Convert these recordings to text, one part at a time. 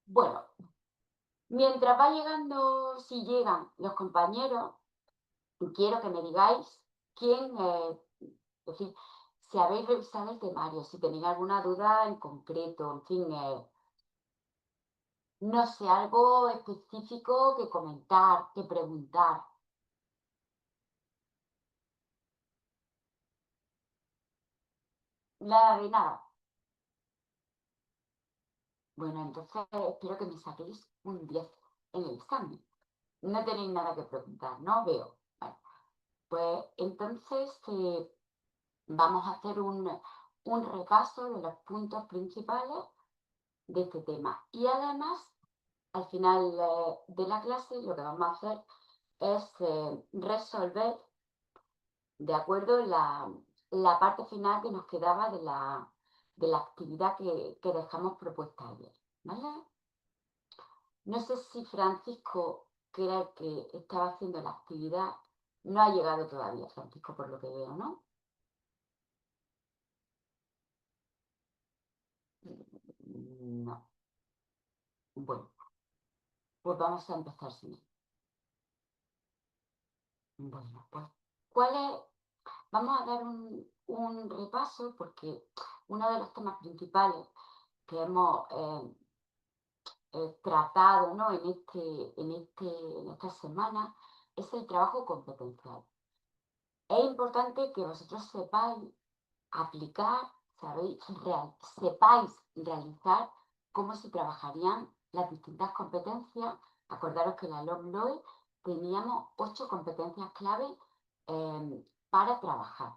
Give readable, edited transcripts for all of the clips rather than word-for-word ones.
Bueno, mientras va llegando, si llegan los compañeros, quiero que me digáis quién, es decir, si habéis revisado el temario, si tenéis alguna duda en concreto, en fin, no sé, algo específico que comentar, que preguntar. Nada de nada. Bueno, entonces espero que me saquéis un 10 en el examen. No tenéis nada que preguntar, no veo. Bueno, pues entonces vamos a hacer un repaso de los puntos principales de este tema. Y además, al final de la clase, lo que vamos a hacer es resolver, de acuerdo, la parte final que nos quedaba de la actividad que dejamos propuesta ayer. ¿Vale? No sé si Francisco, que era el que estaba haciendo la actividad, no ha llegado todavía, Francisco, por lo que veo, ¿no? No. Bueno, pues vamos a empezar sin él. Bueno, pues, ¿cuál es? Vamos a dar un repaso porque uno de los temas principales que hemos tratado, ¿no? en esta semana es el trabajo competencial. Es importante que vosotros sepáis aplicar, sepáis realizar cómo se trabajarían las distintas competencias. Acordaros que en la LOMLOE teníamos 8 competencias clave para trabajar,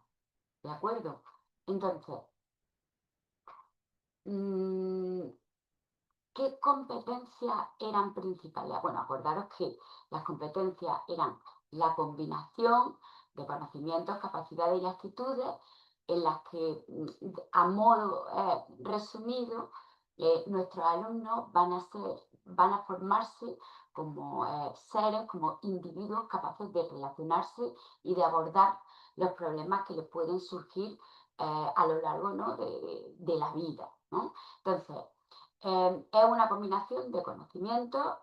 ¿de acuerdo? Entonces, mm, ¿qué competencias eran principales? Bueno, acordaros que las competencias eran la combinación de conocimientos, capacidades y actitudes en las que, a modo resumido, nuestros alumnos van a formarse como seres, como individuos capaces de relacionarse y de abordar los problemas que les pueden surgir a lo largo, ¿no? de la vida, ¿no? Entonces, es una combinación de conocimientos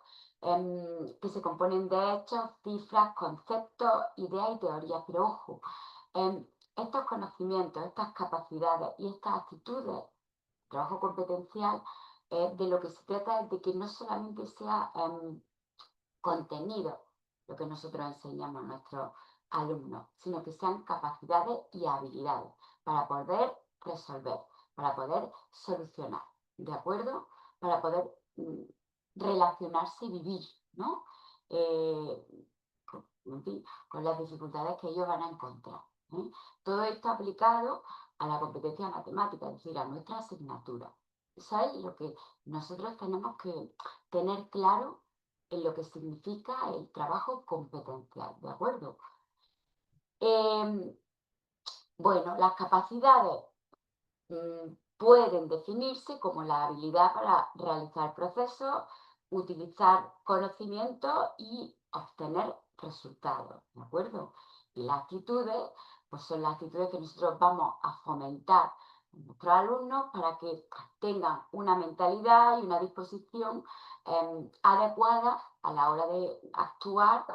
que se componen de hechos, cifras, conceptos, ideas y teorías. Pero ojo, estos conocimientos, estas capacidades y estas actitudes, trabajo competencial, de lo que se trata es de que no solamente sea contenido lo que nosotros enseñamos a nuestros alumnos, sino que sean capacidades y habilidades para poder resolver, para poder solucionar, ¿de acuerdo? Para poder relacionarse y vivir, ¿no? Eh, en fin, con las dificultades que ellos van a encontrar. ¿Eh? Todo esto aplicado a la competencia matemática, es decir, a nuestra asignatura. Eso es lo que nosotros tenemos que tener claro en lo que significa el trabajo competencial, ¿de acuerdo? Bueno, las capacidades pueden definirse como la habilidad para realizar procesos, utilizar conocimientos y obtener resultados, ¿de acuerdo? Y las actitudes, pues son las actitudes que nosotros vamos a fomentar en nuestros alumnos para que tengan una mentalidad y una disposición adecuada a la hora de actuar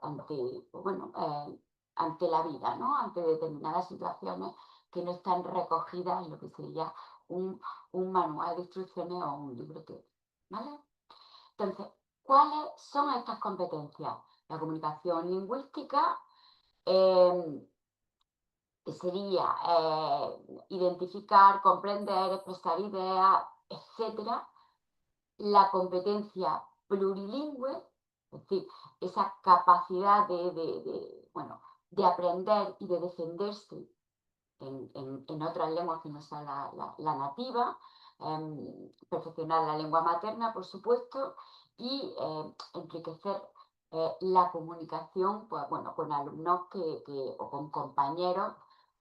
ante, bueno, ante la vida, ¿no? Ante determinadas situaciones que no están recogidas en lo que sería un manual de instrucciones o un libro teórico, ¿vale? Entonces, ¿cuáles son estas competencias? La comunicación lingüística, eh, que sería identificar, comprender, expresar ideas, etcétera. La competencia plurilingüe, es decir, esa capacidad bueno, de aprender y de defenderse en otras lenguas que no sea la nativa, perfeccionar la lengua materna, por supuesto, y enriquecer la comunicación, pues, bueno, con alumnos o con compañeros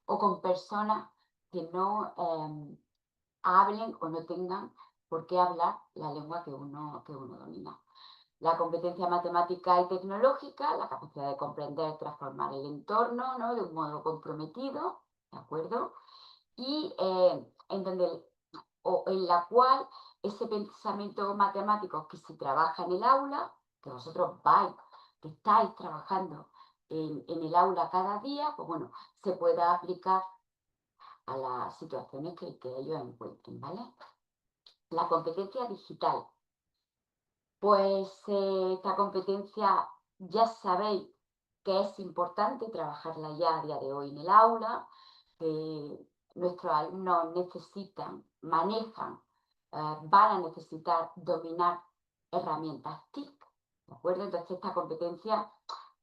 o con personas que no hablen o no tengan por qué hablar la lengua que uno domina. La competencia matemática y tecnológica, la capacidad de comprender, transformar el entorno, ¿no? De un modo comprometido, ¿de acuerdo? Y en donde o en la cual ese pensamiento matemático que se trabaja en el aula, que vosotros que estáis trabajando en el aula cada día, pues bueno, se pueda aplicar a las situaciones que ellos encuentren, ¿vale? La competencia digital. Pues esta competencia ya sabéis que es importante trabajarla ya a día de hoy en el aula, que nuestros alumnos necesitan, manejan, van a necesitar dominar herramientas TIC, ¿de acuerdo? Entonces esta competencia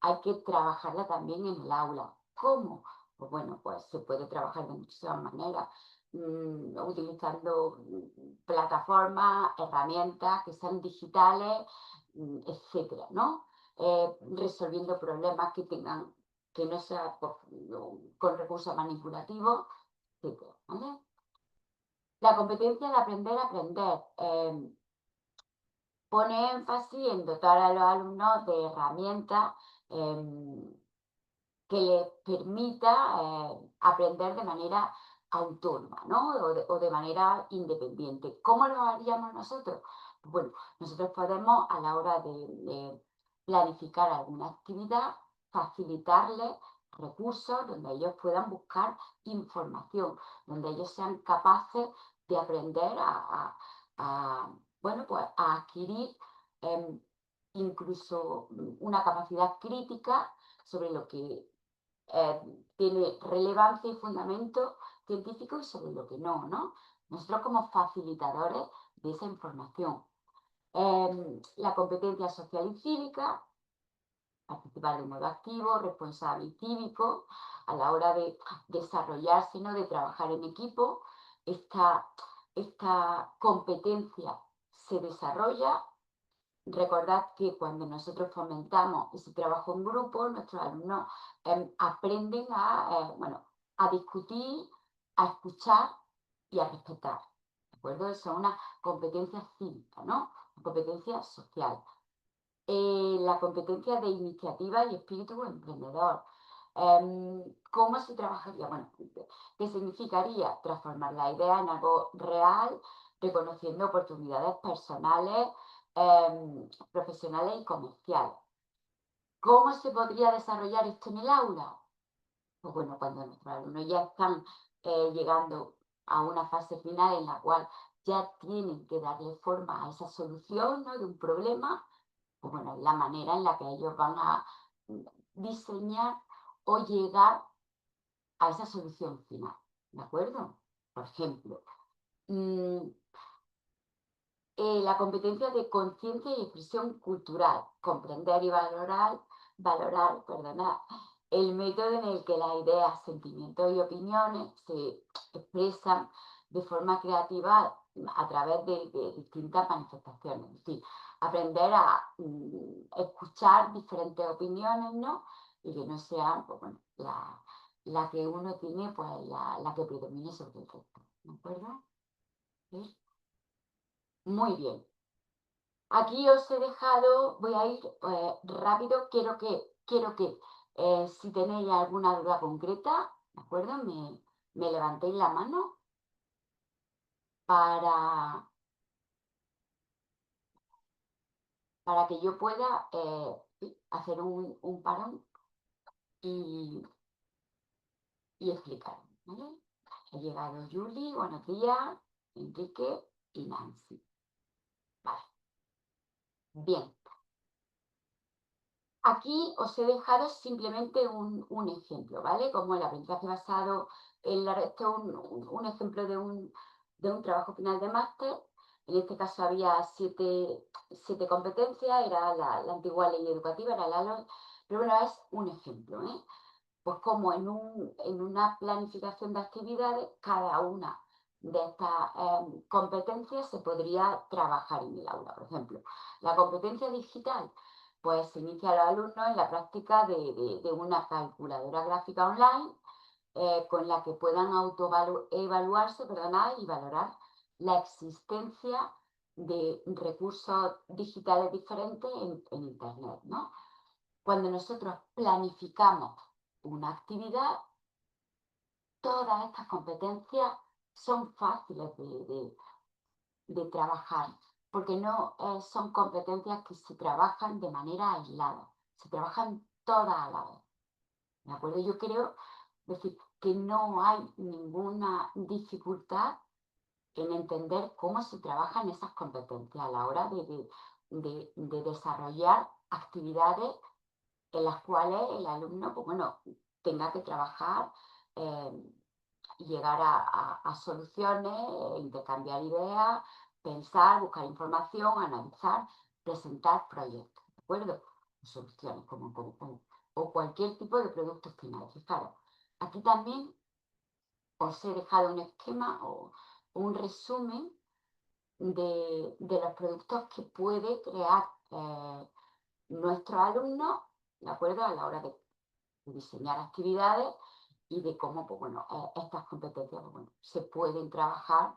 hay que trabajarla también en el aula. ¿Cómo? Pues bueno, pues se puede trabajar de muchísimas maneras, utilizando plataformas, herramientas que sean digitales, etcétera, ¿no? Resolviendo problemas que tengan, que no sea con recursos manipulativos, etcétera, ¿vale? La competencia de aprender a aprender. Pone énfasis en dotar a los alumnos de herramientas que les permita aprender de manera autónoma, ¿no? O de manera independiente. ¿Cómo lo haríamos nosotros? Bueno, nosotros podemos a la hora de planificar alguna actividad, facilitarles recursos donde ellos puedan buscar información, donde ellos sean capaces de aprender bueno, pues a adquirir incluso una capacidad crítica sobre lo que tiene relevancia y fundamento científico y sobre lo que no, ¿no? Nosotros como facilitadores de esa información. La competencia social y cívica, participar de modo activo, responsable y cívico, a la hora de desarrollarse, ¿no? De trabajar en equipo, esta competencia se desarrolla. Recordad que cuando nosotros fomentamos ese trabajo en grupo, nuestros alumnos aprenden bueno, a discutir, a escuchar y a respetar. ¿De acuerdo? Eso es una competencia cívica, ¿no? Una competencia social. La competencia de iniciativa y espíritu emprendedor. ¿Cómo se trabajaría? Bueno, ¿qué significaría? Transformar la idea en algo real, reconociendo oportunidades personales, profesionales y comerciales. ¿Cómo se podría desarrollar esto en el aula? Pues bueno, cuando nuestros alumnos ya están llegando a una fase final en la cual ya tienen que darle forma a esa solución, ¿no? De un problema, pues bueno, es la manera en la que ellos van a diseñar o llegar a esa solución final, ¿de acuerdo? Por ejemplo, la competencia de conciencia y expresión cultural, comprender y valorar, el método en el que las ideas, sentimientos y opiniones se expresan de forma creativa a través de distintas manifestaciones. Es decir, aprender a escuchar diferentes opiniones, ¿no? Y que no sean, pues, bueno, la que uno tiene, pues la que predomine sobre el resto. ¿De acuerdo? ¿Sí? Muy bien. Aquí os he dejado, voy a ir rápido, quiero que si tenéis alguna duda concreta, ¿de acuerdo? Me levantéis la mano para, para que yo pueda hacer un parón y explicar, ¿vale? Ha llegado Julie, buenos días, Enrique y Nancy. Vale, bien. Aquí os he dejado simplemente un ejemplo, ¿vale? Como el aprendizaje basado en esto es un ejemplo de un trabajo final de máster. En este caso había siete competencias, era la antigua ley educativa, era la LOE, pero bueno, es un ejemplo, ¿eh? Pues como en una planificación de actividades, cada una de estas competencias se podría trabajar en el aula. Por ejemplo, la competencia digital, pues se inicia a los alumnos en la práctica de una calculadora gráfica online con la que puedan autoevaluarse, y valorar la existencia de recursos digitales diferentes en Internet, ¿no? Cuando nosotros planificamos una actividad, todas estas competencias son fáciles de trabajar, porque no son competencias que se trabajan de manera aislada, se trabajan todas a la vez. ¿De acuerdo? Yo creo, decir, que no hay ninguna dificultad en entender cómo se trabajan esas competencias a la hora de desarrollar actividades en las cuales el alumno, pues bueno, tenga que trabajar, eh, llegar a soluciones, intercambiar ideas, pensar, buscar información, analizar, presentar proyectos, ¿de acuerdo? Soluciones o cualquier tipo de producto final. Fijaros, aquí también os he dejado un esquema o un resumen de los productos que puede crear nuestro alumno, ¿de acuerdo? A la hora de diseñar actividades y de cómo, pues bueno, estas competencias, pues bueno, se pueden trabajar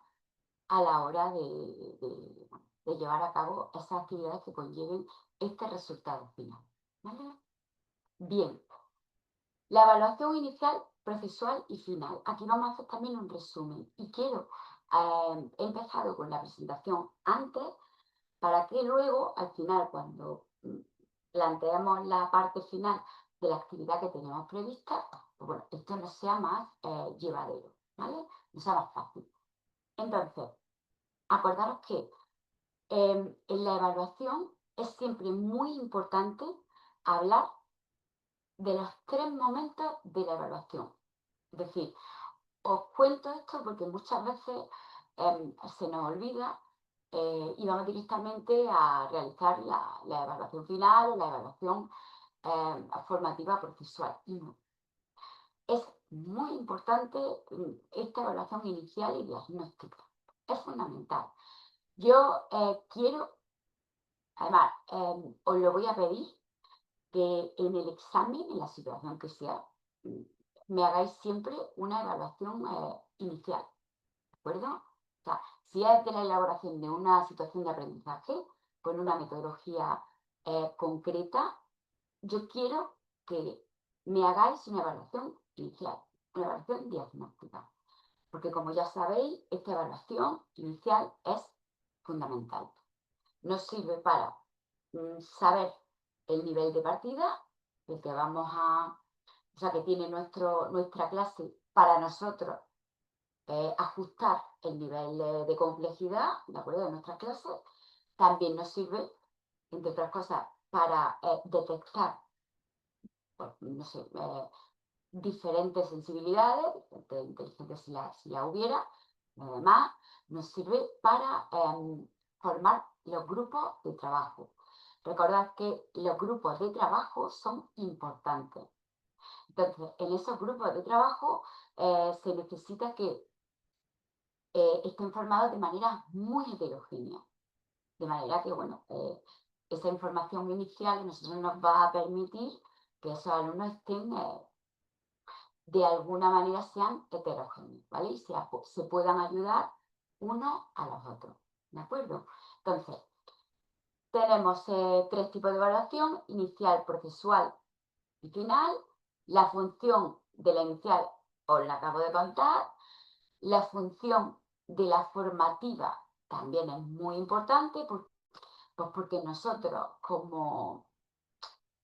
a la hora de llevar a cabo esas actividades que conlleven este resultado final. ¿Vale? Bien, la evaluación inicial, procesual y final. Aquí vamos a hacer también un resumen y quiero, he empezado con la presentación antes para que luego, al final, cuando planteemos la parte final de la actividad que tenemos prevista, pues bueno, esto no sea más llevadero, ¿vale? No sea más fácil. Entonces, acordaros que en la evaluación es siempre muy importante hablar de los 3 momentos de la evaluación. Es decir, os cuento esto porque muchas veces se nos olvida y vamos directamente a realizar la evaluación final o la evaluación formativa procesual. Y no. Es muy importante esta evaluación inicial y diagnóstica. Es fundamental. Yo quiero, además, os lo voy a pedir que en el examen, en la situación que sea, me hagáis siempre una evaluación inicial, ¿de acuerdo? O sea, si es de la elaboración de una situación de aprendizaje con una metodología concreta, yo quiero que me hagáis una evaluación inicial, una evaluación diagnóstica, porque como ya sabéis, esta evaluación inicial es fundamental. Nos sirve para saber el nivel de partida, el que vamos a, o sea, que tiene nuestra clase para nosotros ajustar el nivel de complejidad, ¿de acuerdo? De nuestras clases. También nos sirve, entre otras cosas, para detectar, pues, no sé, diferentes sensibilidades, de inteligencia si la hubiera. Además, nos sirve para formar los grupos de trabajo. Recordad que los grupos de trabajo son importantes. Entonces, en esos grupos de trabajo se necesita que estén formados de manera muy heterogénea. De manera que, bueno, esa información inicial a nosotros nos va a permitir que esos alumnos estén, de alguna manera, sean heterogéneos, ¿vale? Y se puedan ayudar unos a los otros, ¿de acuerdo? Entonces, tenemos 3 tipos de evaluación: inicial, procesual y final. La función de la inicial os la acabo de contar. La función de la formativa también es muy importante, pues porque nosotros como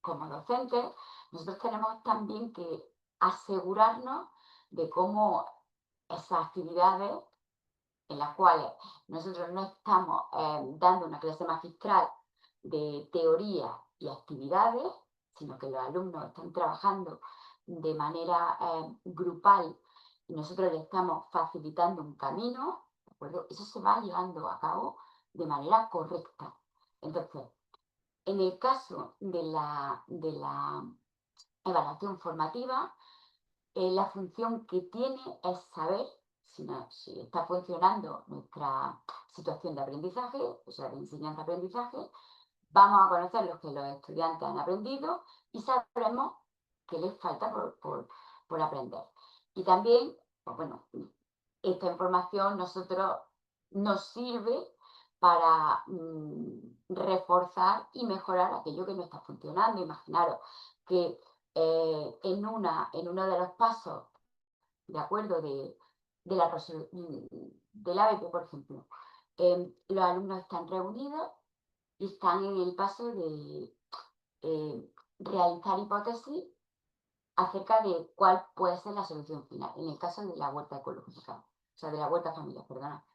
docentes, nosotros tenemos también que asegurarnos de cómo esas actividades en las cuales nosotros no estamos dando una clase magistral de teoría y actividades, sino que los alumnos están trabajando de manera grupal y nosotros les estamos facilitando un camino, ¿de acuerdo? Eso se va llevando a cabo de manera correcta. Entonces, en el caso de la evaluación formativa, la función que tiene es saber si está funcionando nuestra situación de aprendizaje, o sea, de enseñanza-aprendizaje. Vamos a conocer lo que los estudiantes han aprendido y sabremos qué les falta por aprender. Y también, pues bueno, esta información nos sirve para reforzar y mejorar aquello que no está funcionando. Imaginaros que en uno de los pasos, de acuerdo, del ABP, por ejemplo, los alumnos están reunidos y están en el paso de realizar hipótesis acerca de cuál puede ser la solución final, en el caso de la huerta ecológica, o sea, de la huerta familiar, perdona.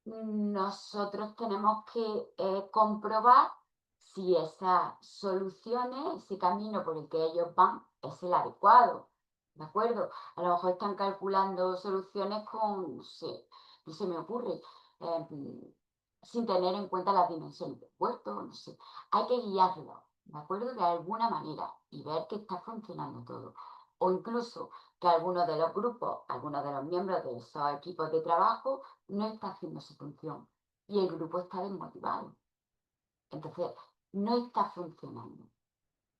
Nosotros tenemos que comprobar si esas soluciones, ese camino por el que ellos van, es el adecuado, ¿de acuerdo? A lo mejor están calculando soluciones con, no se me ocurre, sin tener en cuenta las dimensiones del puerto, no sé. Hay que guiarlo, ¿de acuerdo? De alguna manera y ver que está funcionando todo. O incluso que algunos de los grupos, algunos de los miembros de esos equipos de trabajo no está haciendo su función y el grupo está desmotivado. Entonces, no está funcionando.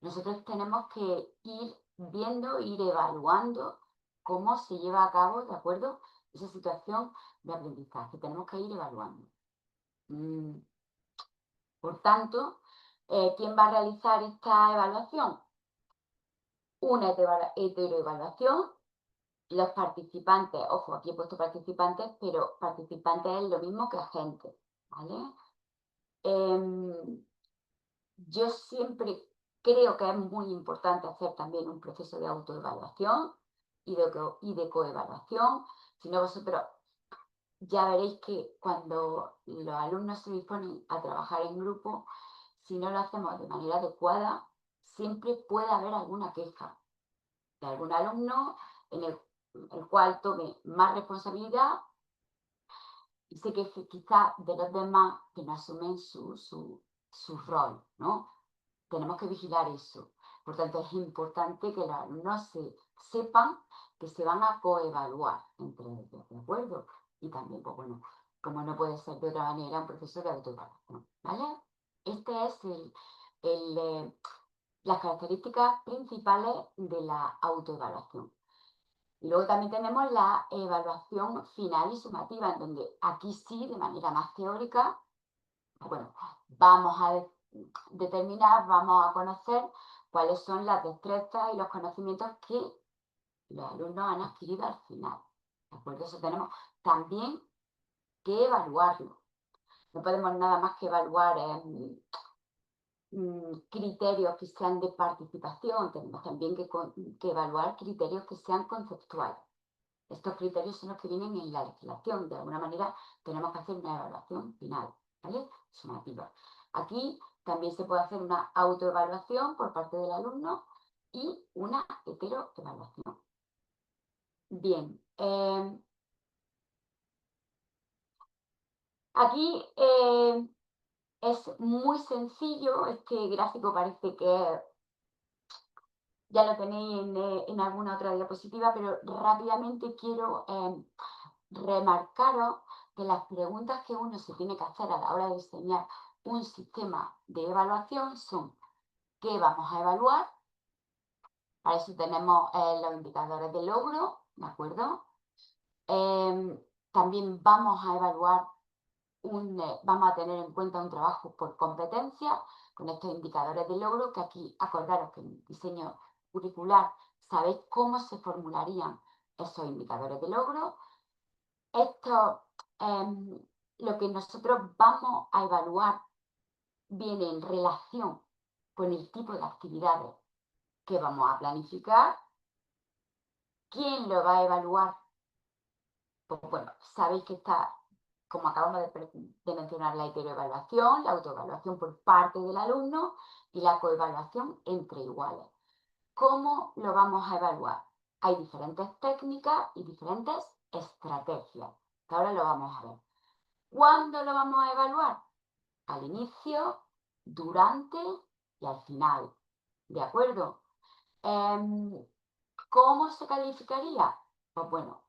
Nosotros tenemos que ir viendo, ir evaluando cómo se lleva a cabo, ¿de acuerdo? Esa situación de aprendizaje. Tenemos que ir evaluando. Por tanto, ¿quién va a realizar esta evaluación? Una heteroevaluación. Los participantes, ojo, aquí he puesto participantes, pero participantes es lo mismo que agentes, ¿vale? Yo siempre creo que es muy importante hacer también un proceso de autoevaluación y de coevaluación. Si no, vosotros ya veréis que cuando los alumnos se disponen a trabajar en grupo, si no lo hacemos de manera adecuada, siempre puede haber alguna queja de algún alumno en el cual tome más responsabilidad y sé que quizá de los demás que no asumen su rol, ¿no? Tenemos que vigilar eso. Por tanto, es importante que los alumnos sepan que se van a coevaluar entre ellos, ¿de acuerdo? Y también, pues bueno, como no puede ser de otra manera, un proceso de autoevaluación, ¿vale? Este es las características principales de la autoevaluación. Y luego también tenemos la evaluación final y sumativa, en donde aquí sí, de manera más teórica, bueno, vamos a determinar, vamos a conocer cuáles son las destrezas y los conocimientos que los alumnos han adquirido al final. ¿De acuerdo? Eso tenemos también que evaluarlo. No podemos nada más que evaluar criterios que sean de participación, tenemos también que evaluar criterios que sean conceptuales. Estos criterios son los que vienen en la legislación. De alguna manera tenemos que hacer una evaluación final, ¿vale? Sumativa. Aquí también se puede hacer una autoevaluación por parte del alumno y una heteroevaluación. Bien. Aquí es muy sencillo. Este gráfico parece que ya lo tenéis en alguna otra diapositiva, pero rápidamente quiero remarcaros que las preguntas que uno se tiene que hacer a la hora de diseñar un sistema de evaluación son: ¿qué vamos a evaluar? Para eso tenemos los indicadores de logro, ¿de acuerdo? También vamos a evaluar, vamos a tener en cuenta un trabajo por competencia con estos indicadores de logro, que aquí acordaros que en el diseño curricular sabéis cómo se formularían esos indicadores de logro. Esto, lo que nosotros vamos a evaluar viene en relación con el tipo de actividades que vamos a planificar. ¿Quién lo va a evaluar? Pues bueno, sabéis que está, como acabamos de mencionar, la heteroevaluación, la autoevaluación por parte del alumno y la coevaluación entre iguales. ¿Cómo lo vamos a evaluar? Hay diferentes técnicas y diferentes estrategias, que ahora lo vamos a ver. ¿Cuándo lo vamos a evaluar? Al inicio, durante y al final. ¿De acuerdo? ¿Cómo se calificaría? Pues bueno,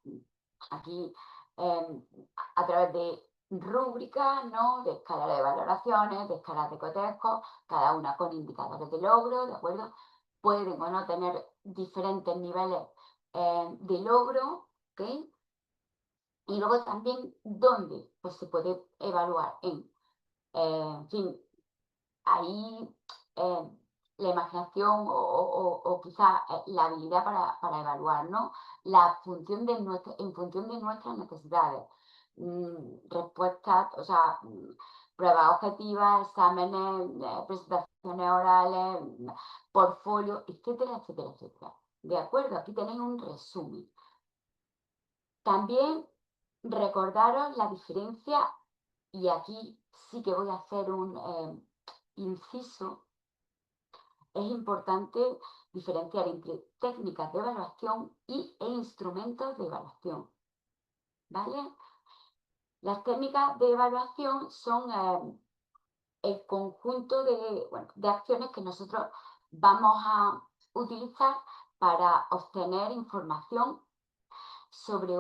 aquí a través de rúbricas, ¿no? De escalas de valoraciones, de escalas de cotesco, cada una con indicadores de logro, ¿de acuerdo? Pueden o no tener diferentes niveles de logro, ¿ok? Y luego también, ¿dónde? Pues se puede evaluar en fin, ahí la imaginación o quizá la habilidad para evaluar, ¿no? La función en función de nuestras necesidades. respuestas, o sea, pruebas objetivas, exámenes, presentaciones orales, portfolio, etcétera, etcétera, etcétera. ¿De acuerdo? Aquí tenéis un resumen. También recordaros la diferencia, y aquí sí que voy a hacer un inciso. Es importante diferenciar entre técnicas de evaluación e instrumentos de evaluación, ¿vale? Las técnicas de evaluación son el conjunto de acciones que nosotros vamos a utilizar para obtener información sobre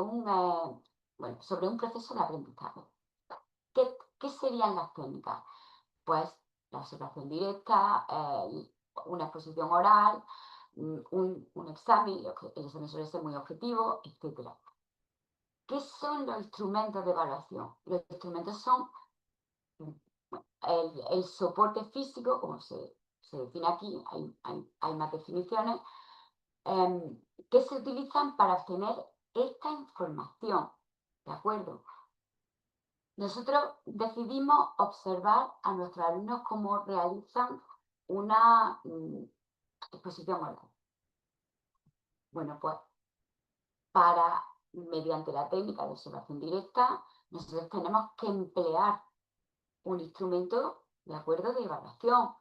sobre un proceso de aprendizaje. ¿Qué serían las técnicas? Pues la observación directa, una exposición oral, un examen, el examen suele ser muy objetivo, etc. ¿Qué son los instrumentos de evaluación? Los instrumentos son el soporte físico, como se define aquí, hay más definiciones, que se utilizan para obtener esta información, ¿de acuerdo? Nosotros decidimos observar a nuestros alumnos cómo realizan una exposición oral. Bueno, pues mediante la técnica de observación directa, nosotros tenemos que emplear un instrumento, ¿de acuerdo?, de evaluación.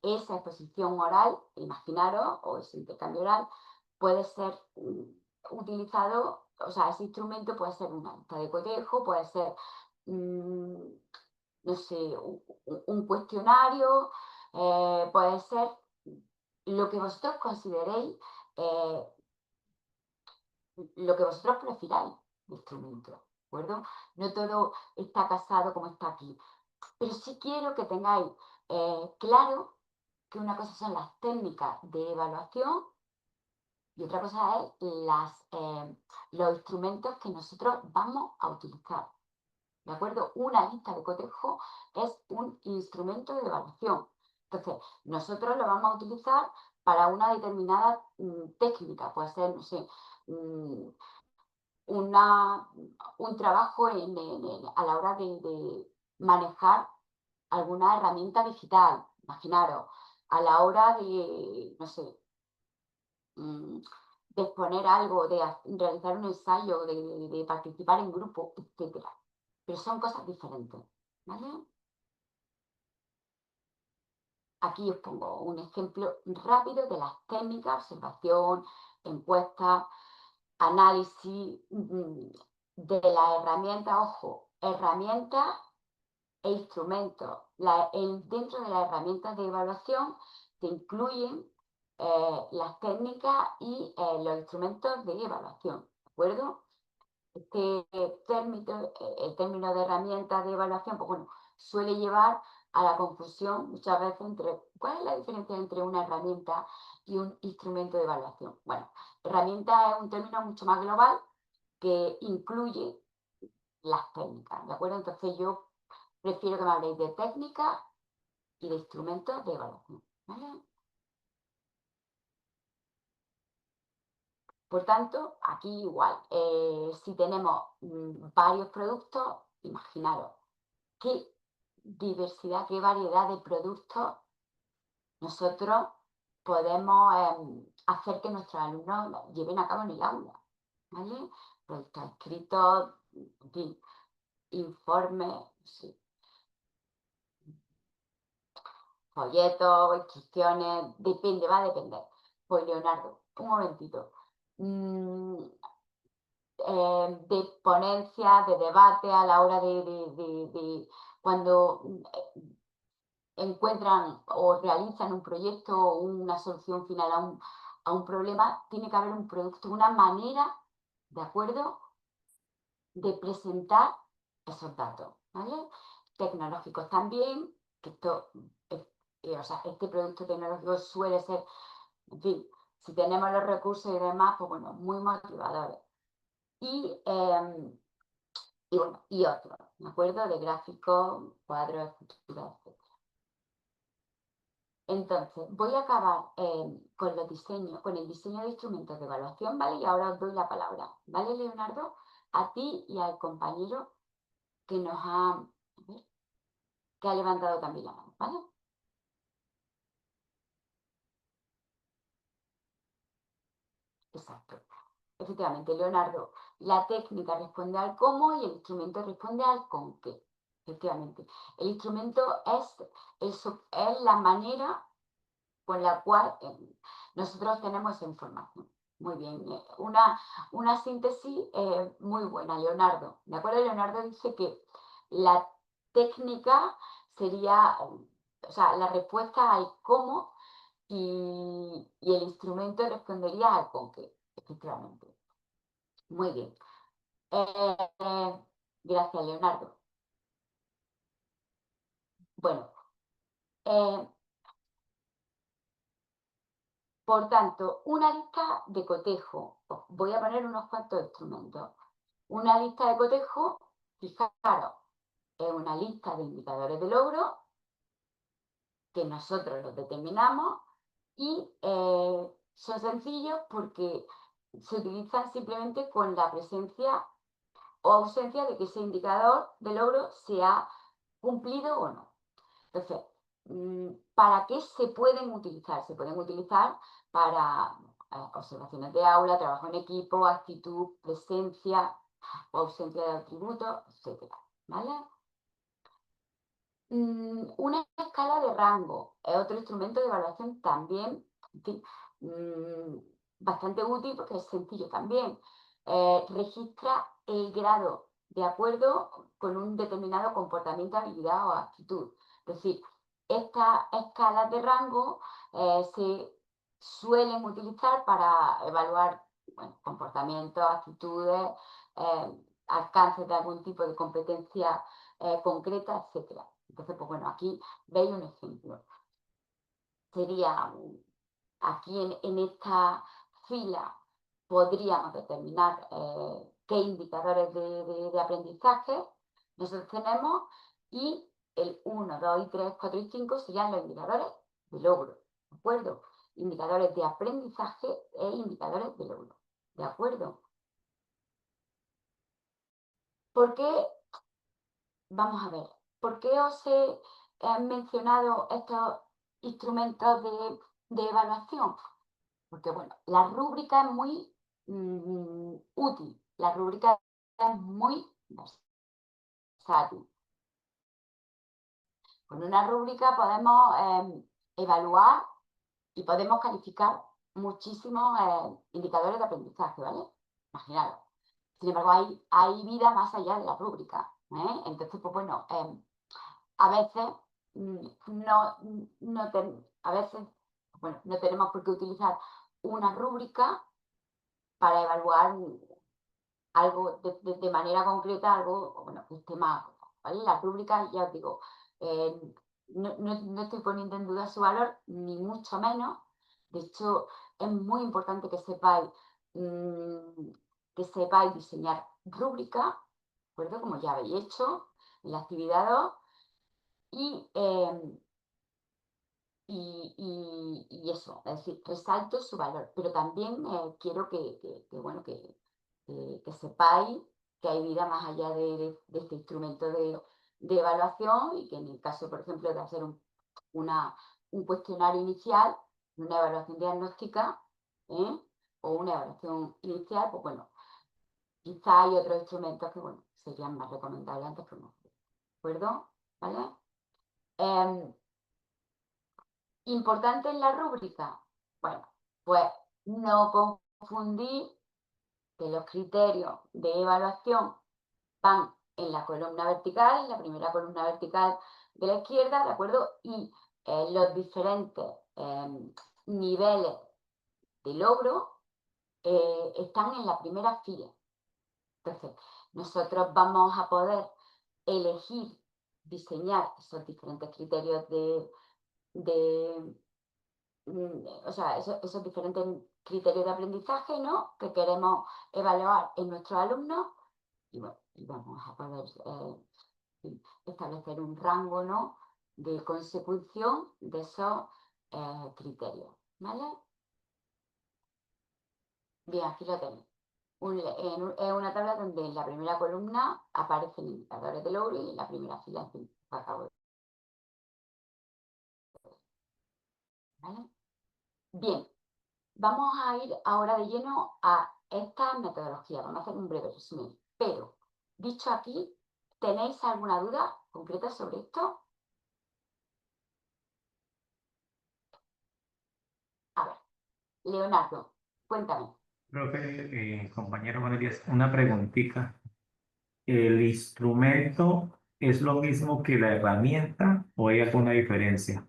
Esa exposición oral, imaginaros, o ese intercambio oral, puede ser utilizado, o sea, ese instrumento puede ser una lista de cotejo, puede ser, no sé, un cuestionario, puede ser lo que vosotros consideréis, lo que vosotros prefiráis de instrumento, ¿de acuerdo? No todo está casado como está aquí, pero sí quiero que tengáis claro que una cosa son las técnicas de evaluación y otra cosa es los instrumentos que nosotros vamos a utilizar. ¿De acuerdo? Una lista de cotejo es un instrumento de evaluación. Entonces, nosotros lo vamos a utilizar para una determinada técnica. Puede ser, no sé, un trabajo a la hora de manejar alguna herramienta digital. Imaginaros, a la hora de, no sé, de exponer algo, de realizar un ensayo, de participar en grupo, etc. Pero son cosas diferentes, ¿vale? Aquí os pongo un ejemplo rápido de las técnicas, observación, encuesta, análisis de las herramientas, ojo, herramientas e instrumentos. Dentro de las herramientas de evaluación se incluyen las técnicas y los instrumentos de evaluación, ¿de acuerdo? El término de herramienta de evaluación, pues bueno, suele llevar a la confusión muchas veces entre cuál es la diferencia entre una herramienta y un instrumento de evaluación. Bueno, herramienta es un término mucho más global que incluye las técnicas, ¿de acuerdo? Entonces yo prefiero que me habléis de técnicas y de instrumentos de evaluación, ¿vale? Por tanto, aquí igual, si tenemos varios productos, imaginaros qué diversidad, qué variedad de productos nosotros podemos hacer que nuestros alumnos lleven a cabo en el aula, ¿vale? Productos escritos, informes, sí, folletos, instrucciones, depende, va a depender. Pues Leonardo, un momentito. De ponencia, de debate a la hora de cuando encuentran o realizan un proyecto o una solución final a un problema, tiene que haber un producto, una manera, ¿de acuerdo?, de presentar esos datos, ¿vale? Tecnológicos también, que o sea, este producto tecnológico suele ser, en fin, si tenemos los recursos y demás, pues bueno, muy motivadores. Y bueno, y otros, ¿de acuerdo? De gráficos, cuadros, esculturas, etc. Entonces, voy a acabar con el diseño de instrumentos de evaluación, ¿vale? Y ahora os doy la palabra, ¿vale, Leonardo? A ti y al compañero que nos ha, a ver, que ha levantado también la mano, ¿vale? Exacto. Efectivamente, Leonardo, la técnica responde al cómo y el instrumento responde al con qué. Efectivamente, el instrumento es la manera con la cual nosotros tenemos esa información. Muy bien, una síntesis muy buena, Leonardo. ¿De acuerdo? Leonardo dice que la técnica sería, o sea, la respuesta al cómo y el instrumento respondería al con qué, efectivamente. Muy bien. Eh, gracias, Leonardo. Bueno, eh, por tanto, una lista de cotejo. Voy a poner unos cuantos instrumentos. Una lista de cotejo, fijaros, es una lista de indicadores de logro que nosotros los determinamos y son sencillos porque se utilizan simplemente con la presencia o ausencia de que ese indicador de logro se ha cumplido o no. Entonces, ¿para qué se pueden utilizar? Se pueden utilizar para observaciones de aula, trabajo en equipo, actitud, presencia o ausencia de atributos, etcétera. ¿Vale? Una escala de rango es otro instrumento de evaluación también, en fin, mm, bastante útil porque es sencillo también. Registra el grado de acuerdo con un determinado comportamiento, habilidad o actitud. Es decir, estas escalas de rango se suelen utilizar para evaluar, bueno, comportamientos, actitudes, alcances de algún tipo de competencia concreta, etcétera. Entonces, pues bueno, aquí veis un ejemplo. Sería aquí en esta fila podríamos determinar qué indicadores de aprendizaje nosotros tenemos y el 1, 2 y 3, 4 y 5 serían los indicadores de logro, ¿de acuerdo? Indicadores de aprendizaje e indicadores de logro, ¿de acuerdo? ¿Por qué? Vamos a ver, ¿por qué os he mencionado estos instrumentos de evaluación? Porque, bueno, la rúbrica es muy útil, la rúbrica es muy versátil. Con una rúbrica podemos evaluar y podemos calificar muchísimos indicadores de aprendizaje, ¿vale? Imaginaros. Sin embargo, hay vida más allá de la rúbrica. Entonces, pues bueno, a veces a veces, bueno, no tenemos por qué utilizar una rúbrica para evaluar algo de manera concreta, algo, bueno, un tema, ¿vale? La rúbrica, ya os digo, eh, no estoy poniendo en duda su valor, ni mucho menos. De hecho, es muy importante que sepáis diseñar rúbrica, ¿de acuerdo? Como ya habéis hecho en la actividad 2, y, y eso, es decir, resalto su valor, pero también quiero bueno, que sepáis que hay vida más allá de este instrumento de evaluación y que en el caso, por ejemplo, de hacer un cuestionario inicial, una evaluación diagnóstica ¿eh? O una evaluación inicial, pues bueno, quizá hay otros instrumentos que, bueno, serían más recomendables antes que no. ¿De acuerdo? ¿Vale? Eh, ¿Importante en la rúbrica? Bueno, pues no confundir que los criterios de evaluación van en la columna vertical, en la primera columna vertical de la izquierda, ¿de acuerdo? Y los diferentes niveles de logro están en la primera fila. Entonces, nosotros vamos a poder elegir, diseñar esos diferentes criterios de o sea, esos diferentes criterios de aprendizaje, ¿no? Que queremos evaluar en nuestros alumnos y bueno, y vamos a poder establecer un rango, ¿no? De consecución de esos criterios, ¿vale? Bien, aquí lo tenéis. Es una tabla donde en la primera columna aparecen indicadores de logro y en la primera fila, en fin, acabo de, ¿vale? Bien, vamos a ir ahora de lleno a esta metodología. Vamos a hacer un breve resumen. Pero, dicho aquí, ¿tenéis alguna duda concreta sobre esto? A ver, Leonardo, cuéntame. Profe, compañero, buenos días. Una preguntita. ¿El instrumento es lo mismo que la herramienta o hay alguna diferencia?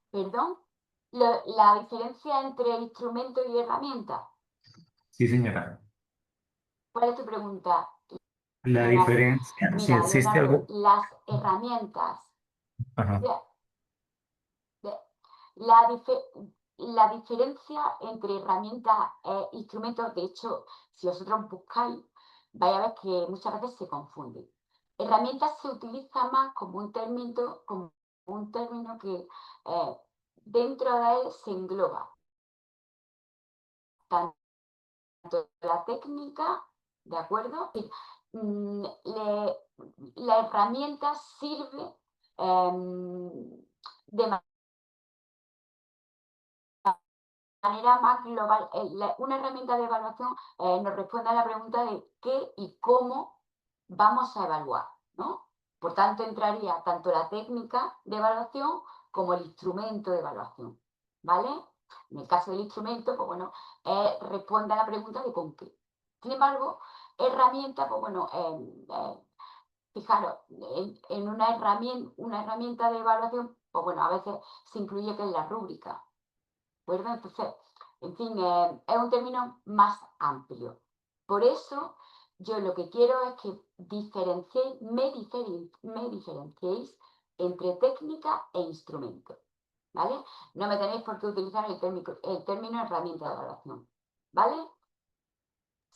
Perdón, la diferencia entre instrumento y herramienta. Sí, señora. ¿Cuál es tu pregunta, La Leonardo? diferencia, si Mira, existe Leonardo, algo. las herramientas. Ajá. de- La, la diferencia entre herramientas e instrumentos, de hecho, si vosotros buscáis, vais a ver que muchas veces se confunde. Herramientas se utiliza más como un término que dentro de él se engloba tanto la técnica, ¿de acuerdo? Mm, le- la herramienta sirve de manera más global. Una herramienta de evaluación nos responde a la pregunta de qué y cómo vamos a evaluar, ¿no? Por tanto, entraría tanto la técnica de evaluación como el instrumento de evaluación, ¿vale? En el caso del instrumento, pues bueno, responde a la pregunta de con qué. Sin embargo, herramienta, pues bueno, fijaros, en una herramienta de evaluación, pues bueno, a veces se incluye que es la rúbrica, ¿verdad? Entonces, en fin, es un término más amplio. Por eso, yo lo que quiero es que me diferenciéis entre técnica e instrumento, ¿vale? No me tenéis por qué utilizar el término herramienta de evaluación, ¿vale?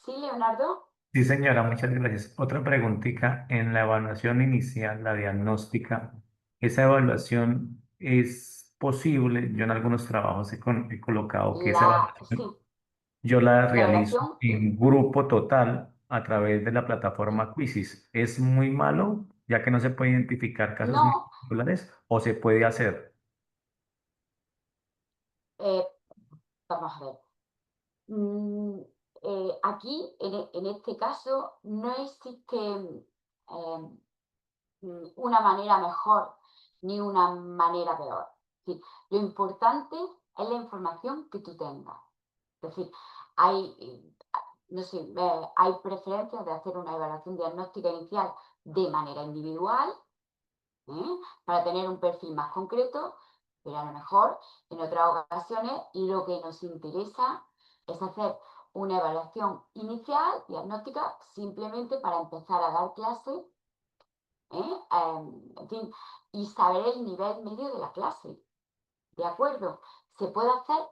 ¿Sí, Leonardo? Sí, señora, muchas gracias. Otra preguntita. En la evaluación inicial, la diagnóstica, ¿esa evaluación es posible? Yo en algunos trabajos he colocado que esa Sí, evaluación yo la la realizo evaluación, en grupo total a través de la plataforma Quizzes. ¿Es muy malo, ya que no se puede identificar casos muy no, particulares, o se puede hacer? eh, vamos a ver. Mm, aquí, en este caso, no existe una manera mejor ni una manera peor. Es decir, lo importante es la información que tú tengas. Es decir, hay, no sé, hay preferencias de hacer una evaluación diagnóstica inicial de manera individual, para tener un perfil más concreto, pero a lo mejor en otras ocasiones lo que nos interesa es hacer una evaluación inicial, diagnóstica, simplemente para empezar a dar clase, en fin, y saber el nivel medio de la clase. ¿De acuerdo? Se puede hacer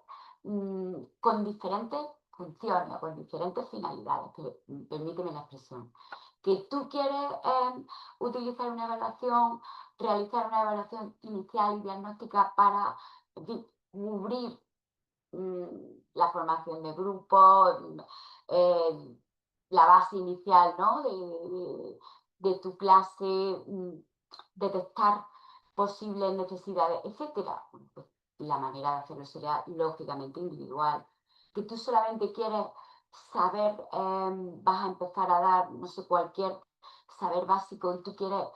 con diferentes funciones o con diferentes finalidades, pero permíteme la expresión. Que tú quieres utilizar una evaluación, realizar una evaluación inicial y diagnóstica para, en fin, cubrir la formación de grupos, eh, la base inicial, ¿no? De tu clase, detectar posibles necesidades, etcétera. Bueno, pues la manera de hacerlo sería lógicamente individual. Que tú solamente quieres saber, vas a empezar a dar, no sé, cualquier saber básico y tú quieres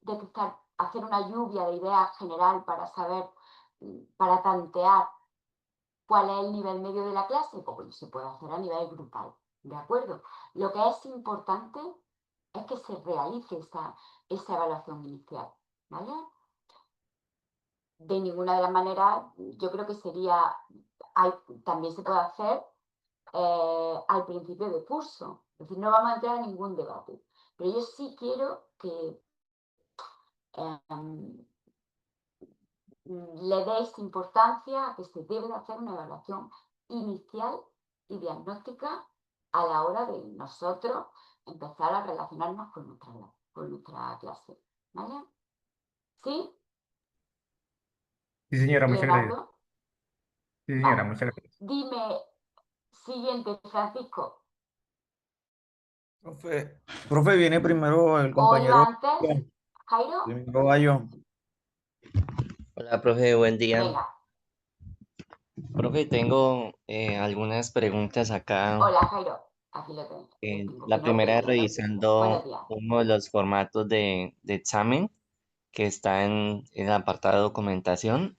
detectar, hacer una lluvia de ideas general para saber, para tantear cuál es el nivel medio de la clase, pues bueno, se puede hacer a nivel grupal, ¿de acuerdo? Lo que es importante es que se realice esa evaluación inicial, ¿vale? De ninguna de las maneras, yo creo que sería, hay, también se puede hacer al principio de curso, es decir, no vamos a entrar en ningún debate, pero yo sí quiero que eh, le deis importancia a que se debe de hacer una evaluación inicial y diagnóstica a la hora de nosotros empezar a relacionarnos con nuestra clase. ¿Vale? ¿Sí, Sí, señora, muchas gracias. Leonardo? Sí, señora, Vale. muchas gracias. Dime, siguiente, Francisco. Profe, viene primero el ¿O iba compañero. antes? Jairo, Primero va yo. Hola, profe, buen día. venga. Profe, tengo algunas preguntas acá. Hola, Jairo. Aquí lo tengo, que La no primera es veía. Buenos revisando días. uno de los formatos de examen que está en el apartado de documentación.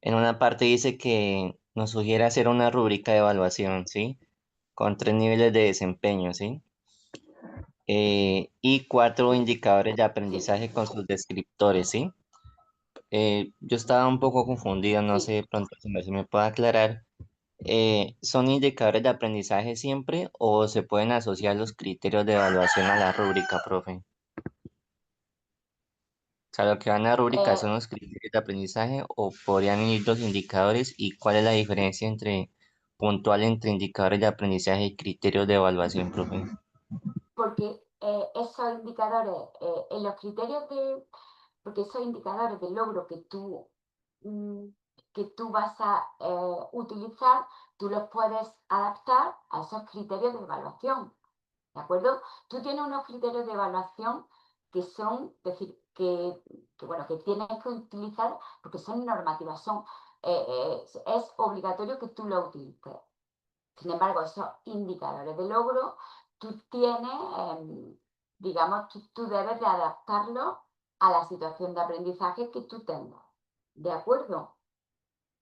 En una parte dice que nos sugiere hacer una rúbrica de evaluación, ¿sí? Con 3 niveles de desempeño, ¿sí? Y 4 Sí, indicadores de sí, aprendizaje con sus descriptores, ¿sí? Yo estaba un poco confundido, no sé sí. de pronto si me puede aclarar. ¿Son indicadores de aprendizaje siempre o se pueden asociar los criterios de evaluación a la rúbrica, profe? O sea, lo que van a la rúbrica Eh, son los criterios de aprendizaje o podrían ir los indicadores y cuál es la diferencia entre puntual entre indicadores de aprendizaje y criterios de evaluación, profe. porque esos indicadores, en los criterios de, porque esos indicadores de logro mm, que tú vas a utilizar, tú los puedes adaptar a esos criterios de evaluación, ¿de acuerdo? Tú tienes unos criterios de evaluación que son, es decir, bueno, que tienes que utilizar porque son normativas, es obligatorio que tú lo utilices. Sin embargo, esos indicadores de logro, tú tienes, digamos, tú debes de adaptarlo a la situación de aprendizaje que tú tengas. ¿De acuerdo?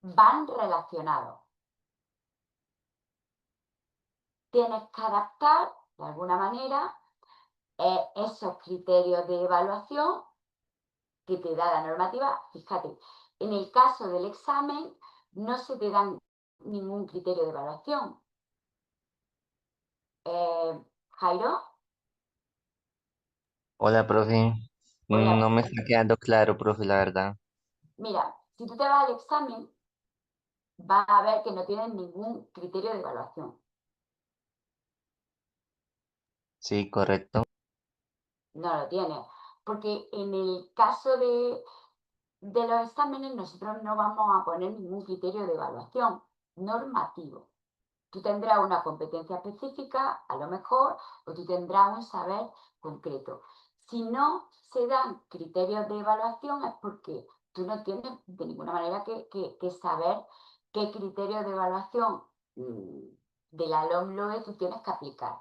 Van relacionados. Tienes que adaptar, de alguna manera, esos criterios de evaluación que te da la normativa. Fíjate, en el caso del examen, no se te dan ningún criterio de evaluación. Jairo, Hola, profe. No hola. me está quedando claro, profe, la verdad. Mira, si tú te vas al examen, vas a ver que no tienen ningún criterio de evaluación. Sí, correcto. No lo tiene. Porque en el caso de los exámenes, nosotros no vamos a poner ningún criterio de evaluación normativo. Tú tendrás una competencia específica, a lo mejor, o tú tendrás un saber concreto. Si no se dan criterios de evaluación es porque tú no tienes de ninguna manera que saber qué criterios de evaluación de la LOMLOE tú tienes que aplicar.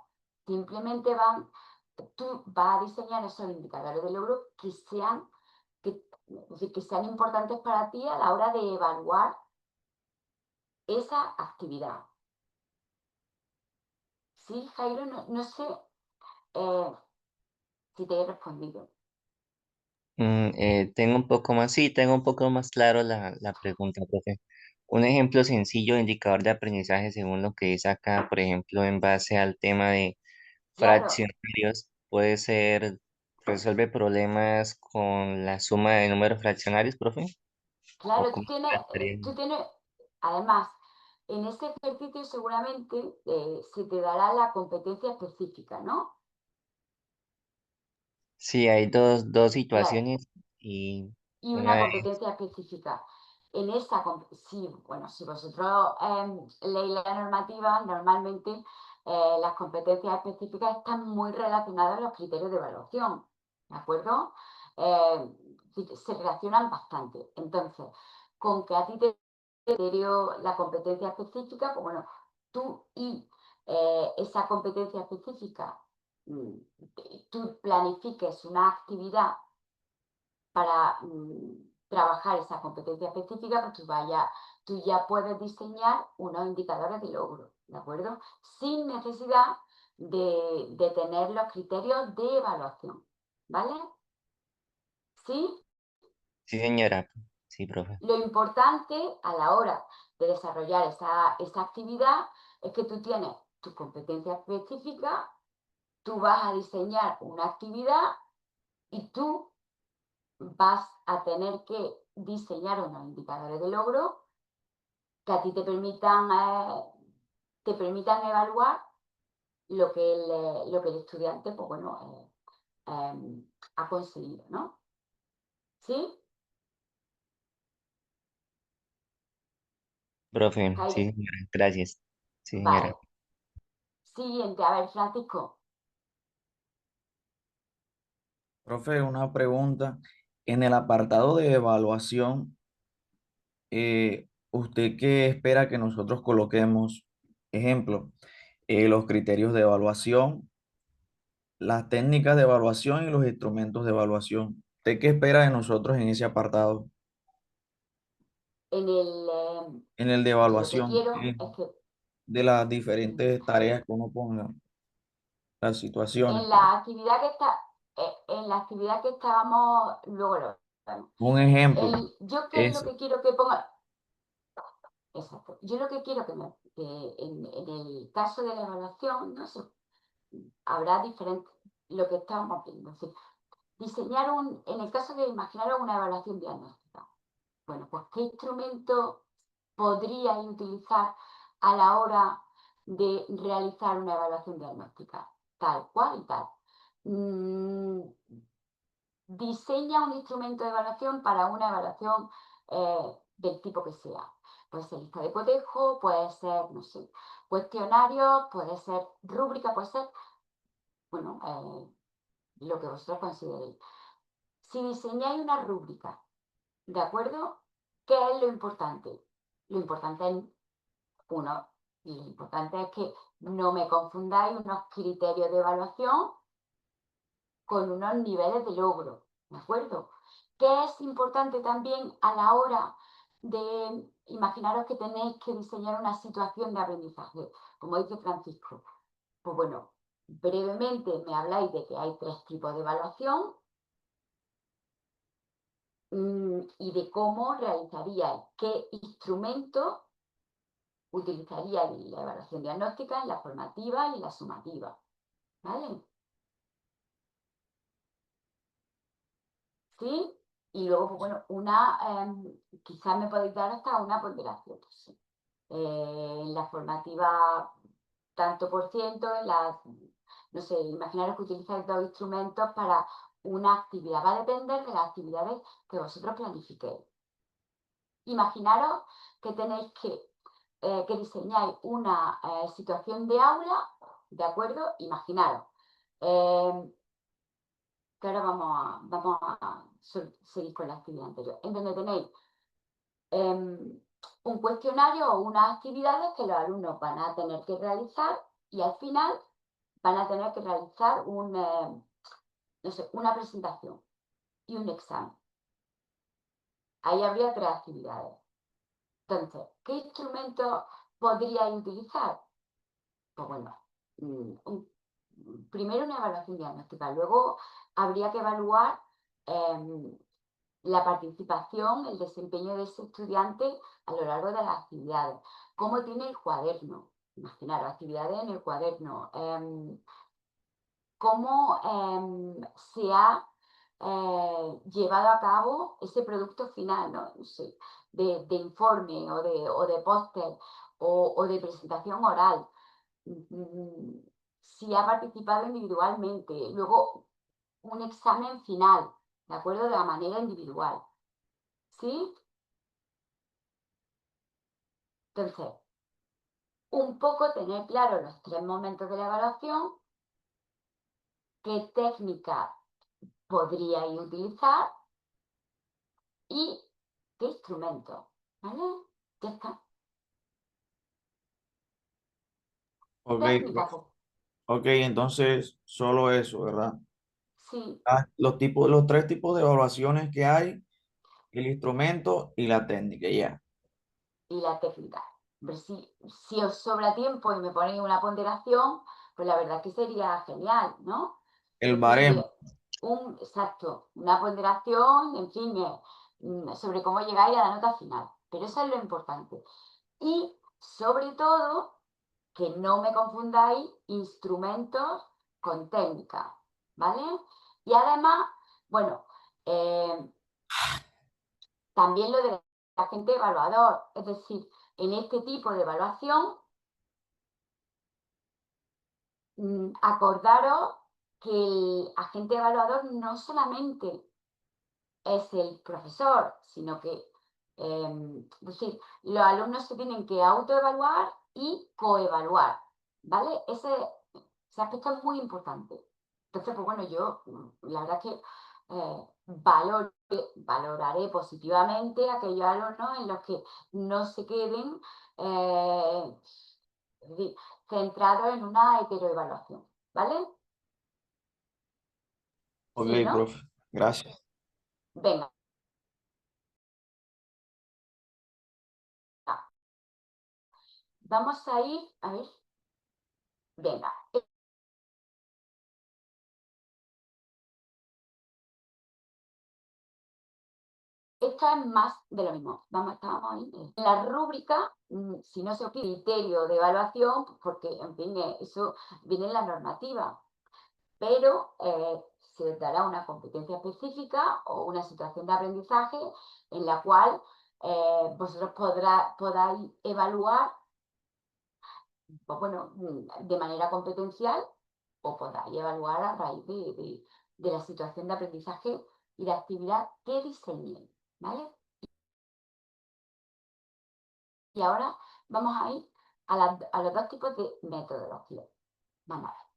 Simplemente tú vas a diseñar esos indicadores de logro que, es decir, que sean importantes para ti a la hora de evaluar esa actividad. Sí, Jairo, no sé eh, si te he respondido. Tengo un poco más, sí, tengo un poco más claro la pregunta, profe. Un ejemplo sencillo de indicador de aprendizaje según lo que dice acá, por ejemplo, en base al tema de Claro, fraccionarios, puede ser resuelve problemas con la suma de números fraccionarios, profe, o claro, cómo estaría. tú tienes, además, en este ejercicio seguramente se te dará la competencia específica, ¿no? Sí, hay dos Claro, situaciones y y una una de competencia específica. En esa, sí, bueno, si vosotros leéis la normativa, normalmente las competencias específicas están muy relacionadas a los criterios de evaluación, ¿de acuerdo? Se relacionan bastante. Entonces, con que a ti te criterio la competencia específica, pues bueno, tú y esa competencia específica, mm, tú planifiques una actividad para trabajar esa competencia específica, pues tú ya puedes diseñar unos indicadores de logro, ¿de acuerdo? Sin necesidad de tener los criterios de evaluación, ¿vale? ¿Sí? Sí, señora. Sí, profe. Lo importante a la hora de desarrollar esa actividad es que tú tienes tu competencia específica, tú vas a diseñar una actividad y tú vas a tener que diseñar unos indicadores de logro que a ti te permitan evaluar lo que el estudiante pues bueno, ha conseguido, ¿no? ¿Sí? profe. Jaime, Sí, señora. Gracias. Sí, señora. vale. Siguiente, a ver, Francisco. Profe, una pregunta. En el apartado de evaluación, ¿usted qué espera que nosotros coloquemos? Ejemplo, los criterios de evaluación, las técnicas de evaluación y los instrumentos de evaluación. ¿Usted qué espera de nosotros en ese apartado? En el, En el de yo lo que evaluación, quiero es que de las diferentes tareas que uno ponga, las situaciones. en la actividad en la actividad que estábamos, luego lo vemos. Un ejemplo Yo qué es lo es que quiero que ponga, exacto, yo lo que quiero que en el caso de la evaluación, no sé, habrá diferentes, lo que estamos viendo, es decir, diseñar en el caso de imaginaros una evaluación diagnóstica. Bueno, pues ¿qué instrumento podríais utilizar a la hora de realizar una evaluación diagnóstica? Tal cual y tal. Diseña un instrumento de evaluación para una evaluación del tipo que sea. Puede ser lista de cotejo, puede ser, no sé, cuestionario, puede ser rúbrica, puede ser, bueno, lo que vosotros consideréis. Si diseñáis una rúbrica, ¿de acuerdo? ¿Qué es lo importante? Lo importante es, uno, lo importante es que no me confundáis unos criterios de evaluación con unos niveles de logro, ¿de acuerdo? ¿Qué es importante también a la hora de imaginaros que tenéis que diseñar una situación de aprendizaje? Como dice Francisco, pues bueno, brevemente me habláis de que hay 3 tipos de evaluación y de cómo realizaríais, qué instrumento utilizaríais en la evaluación diagnóstica, en la formativa y en la sumativa, ¿vale? ¿Sí? Y luego, pues bueno, quizás me podéis dar hasta una ponderación, pues sí. En la formativa, tanto por ciento, no sé, imaginaros que utilizáis 2 instrumentos para una actividad. Va a depender de las actividades que vosotros planifiquéis. Imaginaros que tenéis que diseñáis una situación de aula, ¿de acuerdo? Imaginaros. Que ahora vamos a seguir con la actividad anterior, en donde tenéis un cuestionario o unas actividades que los alumnos van a tener que realizar y al final van a tener que realizar no sé, una presentación y un examen. Ahí habría 3 actividades. Entonces, ¿qué instrumento podríais utilizar? Pues bueno, primero una evaluación diagnóstica, luego habría que evaluar la participación, el desempeño de ese estudiante a lo largo de las actividades. ¿Cómo tiene el cuaderno? Imaginaros, actividades en el cuaderno. ¿Cómo se ha llevado a cabo ese producto final, ¿no? No sé, de informe o de póster o de presentación oral? Si ha participado individualmente. Luego, un examen final, ¿de acuerdo? De la manera individual. ¿Sí? Entonces, un poco tener claro los 3 momentos de la evaluación, qué técnica podríais utilizar y qué instrumento. ¿Vale? Ya está. ok, Técnica, profe. pues, Ok, entonces solo eso, ¿verdad? sí, Los 3 tipos de evaluaciones que hay, el instrumento y la técnica, ya. y la técnica. Hombre, si os sobra tiempo y me ponéis una ponderación, pues la verdad que sería genial, ¿no? El Es decir, baremo. exacto, una ponderación, en fin, sobre cómo llegáis a la nota final. Pero eso es lo importante. Y sobre todo, que no me confundáis instrumentos con técnica, ¿vale? Y además, bueno, también lo de agente evaluador, es decir, en este tipo de evaluación, acordaros que el agente evaluador no solamente es el profesor, sino que Es decir, los alumnos se tienen que autoevaluar y coevaluar, ¿vale? Ese aspecto es muy importante. Entonces, pues bueno, yo la verdad es que valoraré positivamente a aquellos alumnos en los que no se queden es decir, centrados en una heteroevaluación, ¿vale? Ok, ¿Sí, no? profe, gracias. Venga. Vamos a ir, a ver, venga. Esto es más de lo mismo. Estábamos ahí. En la rúbrica, si no se os pide criterio de evaluación, porque, en fin, eso viene en la normativa, pero se os dará una competencia específica o una situación de aprendizaje en la cual vosotros podáis evaluar, pues bueno, de manera competencial o podáis evaluar a raíz de la situación de aprendizaje y de actividad que diseñéis, ¿vale? Y ahora vamos a ir a los dos tipos de metodología. Vamos a ver.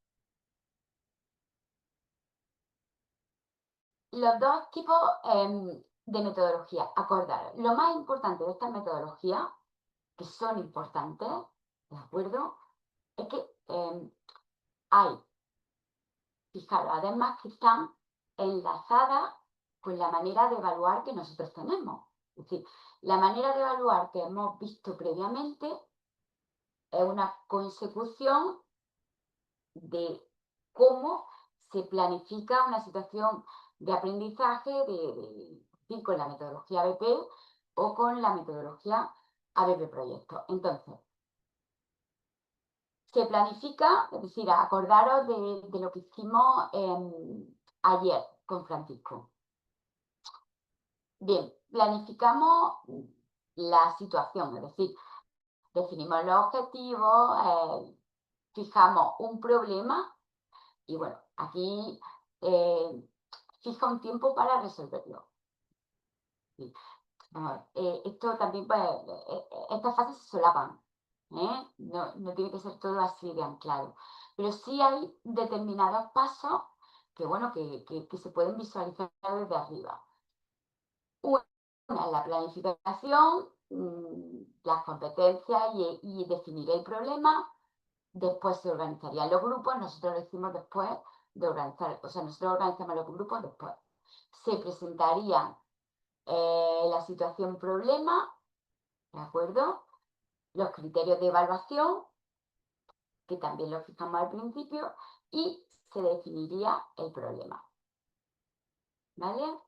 Los dos tipos de metodología. Acordaros, lo más importante de estas metodologías, que son importantes, ¿de acuerdo? Es que hay, fijaros, además que están enlazadas con la manera de evaluar que nosotros tenemos. Es decir, la manera de evaluar que hemos visto previamente es una consecución de cómo se planifica una situación de aprendizaje con la metodología ABP o con la metodología ABP Proyecto. Entonces, se planifica, es decir, acordaros de lo que hicimos ayer con Francisco. Bien, planificamos la situación, es decir, definimos los objetivos, fijamos un problema y bueno, aquí fija un tiempo para resolverlo. Sí. Esto también, pues, estas fases se solapan, ¿eh? No tiene que ser todo así de anclado. Pero sí hay determinados pasos que, bueno, que se pueden visualizar desde arriba. Una es la planificación, las competencias y definir el problema. Después se organizarían los grupos, nosotros lo hicimos después de organizar, o sea, nosotros organizamos los grupos después. Se presentaría la situación problema, ¿de acuerdo? Los criterios de evaluación, que también los fijamos al principio, y se definiría el problema. ¿Vale?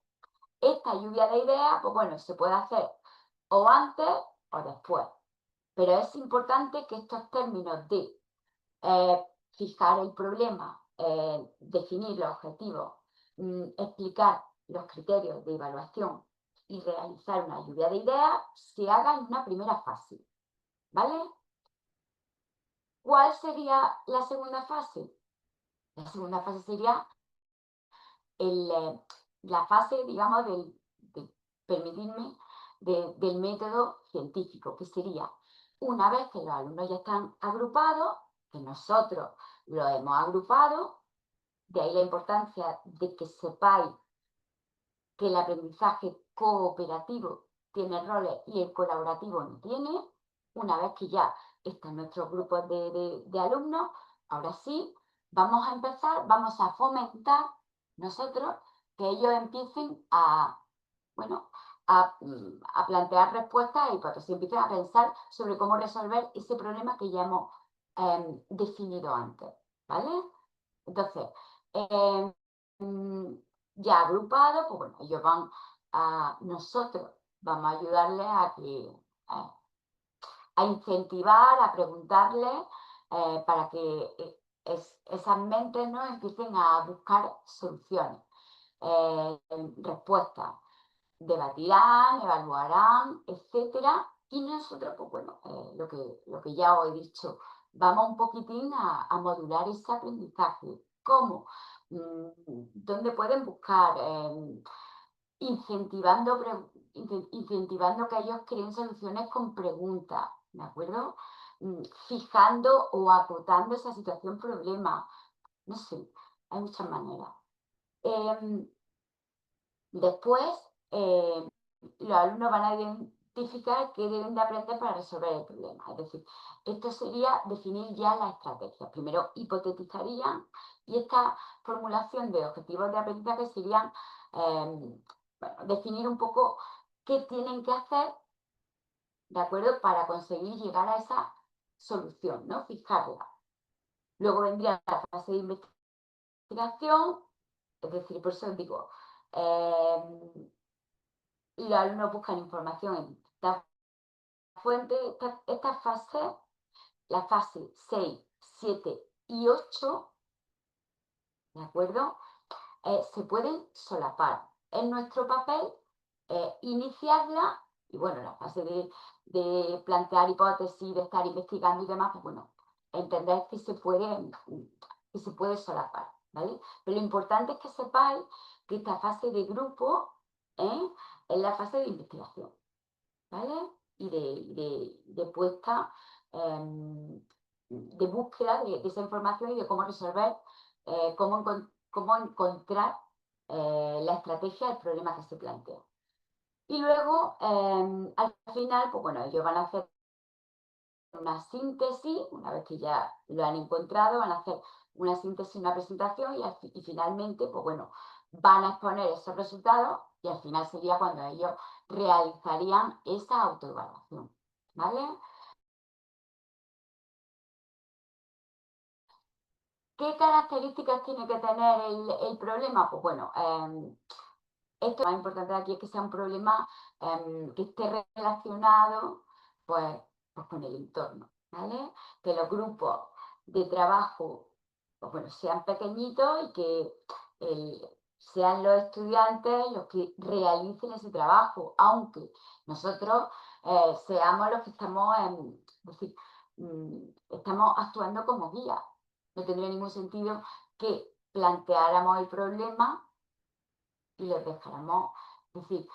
Esta lluvia de ideas, pues bueno, se puede hacer o antes o después. Pero es importante que estos términos de fijar el problema, definir los objetivos, explicar los criterios de evaluación y realizar una lluvia de ideas, se haga en una primera fase. ¿Vale? ¿Cuál sería la segunda fase? La segunda fase sería la fase, digamos, permitirme, del método científico, que sería, una vez que los alumnos ya están agrupados, que nosotros los hemos agrupado, de ahí la importancia de que sepáis que el aprendizaje cooperativo tiene roles y el colaborativo no tiene. Una vez que ya están nuestros grupos de alumnos, ahora sí, vamos a empezar, vamos a fomentar nosotros que ellos empiecen a, bueno, a plantear respuestas y pues empiecen a pensar sobre cómo resolver ese problema que ya hemos definido antes, ¿vale? Entonces, ya agrupados, pues bueno, ellos van nosotros vamos a ayudarles a incentivar, a preguntarles para que esas mentes, ¿no?, empiecen a buscar soluciones, respuestas, debatirán, evaluarán, etcétera, y nosotros, pues bueno, lo que ya os he dicho, vamos un poquitín a modular ese aprendizaje. ¿Cómo? ¿Dónde pueden buscar? Incentivando incentivando que ellos creen soluciones con preguntas, ¿de acuerdo? Fijando o acotando esa situación problema. No sé, hay muchas maneras. Después, los alumnos van a identificar qué deben de aprender para resolver el problema. Es decir, esto sería definir ya la estrategia. Primero hipotetizarían y esta formulación de objetivos de aprendizaje serían definir un poco qué tienen que hacer, ¿de acuerdo?, para conseguir llegar a esa solución, ¿no? Fijarla. Luego vendría la fase de investigación, es decir, por eso digo, los alumnos buscan información en esta fuente, esta fase, la fase 6, 7 y 8, ¿de acuerdo? Se pueden solapar. En nuestro papel, iniciarla, y bueno, la fase de plantear hipótesis, de estar investigando y demás, pues bueno, entender que se puede solapar, ¿vale? Pero lo importante es que sepáis que esta fase de grupo es la fase de investigación, ¿vale? Y de puesta, de búsqueda de esa información y de cómo resolver, cómo encontrar la estrategia del problema que se plantea. Y luego, al final, pues bueno, ellos van a hacer una síntesis, una vez que ya lo han encontrado, van a hacer una síntesis, una presentación y finalmente, pues bueno, van a exponer esos resultados y al final sería cuando ellos realizarían esa autoevaluación, ¿vale? ¿Qué características tiene que tener el problema? Pues bueno, esto lo más importante aquí es que sea un problema que esté relacionado pues con el entorno, ¿vale? Que los grupos de trabajo pues bueno, sean pequeñitos y que sean los estudiantes los que realicen ese trabajo, aunque nosotros seamos los que estamos, es decir, estamos actuando como guía. No tendría ningún sentido que planteáramos el problema y les dejáramos, es decir,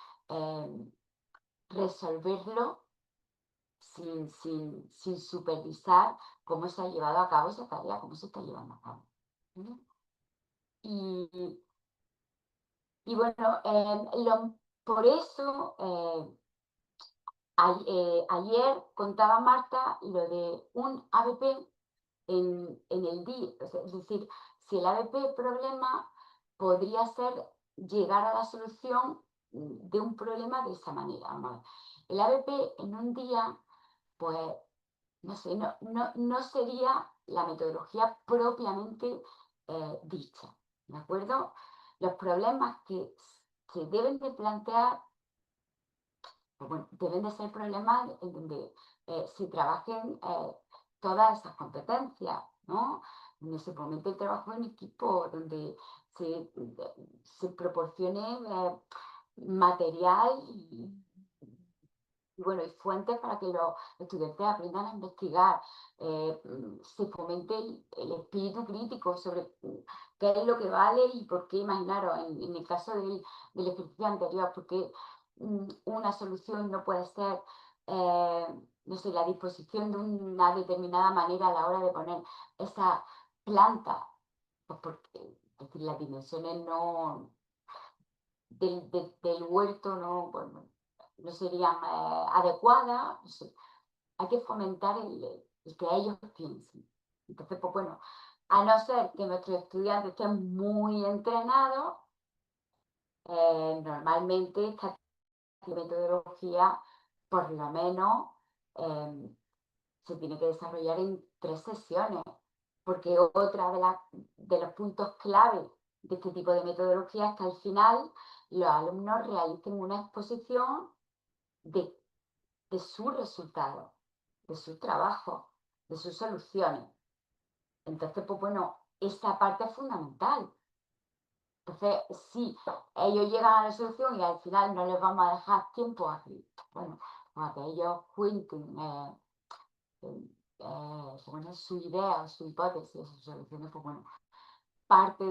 resolverlo sin supervisar cómo se ha llevado a cabo esa tarea, cómo se está llevando a cabo. ¿Sí? Y bueno, por eso ayer contaba Marta lo de un ABP en el día, es decir, si el ABP problema podría ser llegar a la solución de un problema de esa manera. ¿No? El ABP en un día, pues, no sé, no sería la metodología propiamente dicha, ¿de acuerdo? Los problemas que se deben de plantear, pues bueno, deben de ser problemas en donde se trabajen todas esas competencias, ¿no? Donde se fomente el trabajo en equipo, donde se proporcione material y bueno, y fuentes para que los estudiantes aprendan a investigar, se fomente el espíritu crítico sobre qué es lo que vale y por qué, imaginaros, en el caso del ejercicio anterior, porque una solución no puede ser, no sé, la disposición de una determinada manera a la hora de poner esa planta, pues porque, es decir, las dimensiones no del huerto no serían adecuadas. No sé. Hay que fomentar el que ellos piensen. Entonces, pues bueno, a no ser que nuestros estudiantes estén muy entrenados, normalmente esta metodología, por lo menos, se tiene que desarrollar en 3 sesiones, porque otra de los puntos clave de este tipo de metodología es que al final los alumnos realicen una exposición de sus resultados, de su trabajo, de sus soluciones. Entonces, pues bueno, esta parte es fundamental. Entonces, si ellos llegan a la solución y al final no les vamos a dejar tiempo a que, bueno, a que ellos cuenten bueno, su idea, su hipótesis, sus soluciones, pues bueno, parte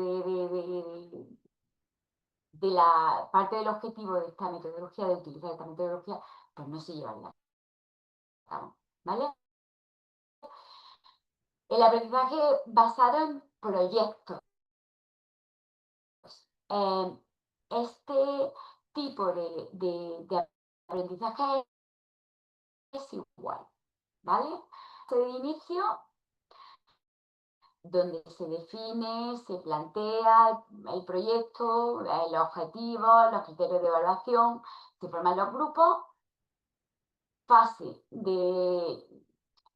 de la parte del objetivo de esta metodología, de utilizar esta metodología, pues no se lleva a cabo, ¿vale? El aprendizaje basado en proyectos. Este tipo de aprendizaje es igual, ¿vale? De inicio, donde se define, se plantea el proyecto, los objetivos, los criterios de evaluación, se forman los grupos. Fase de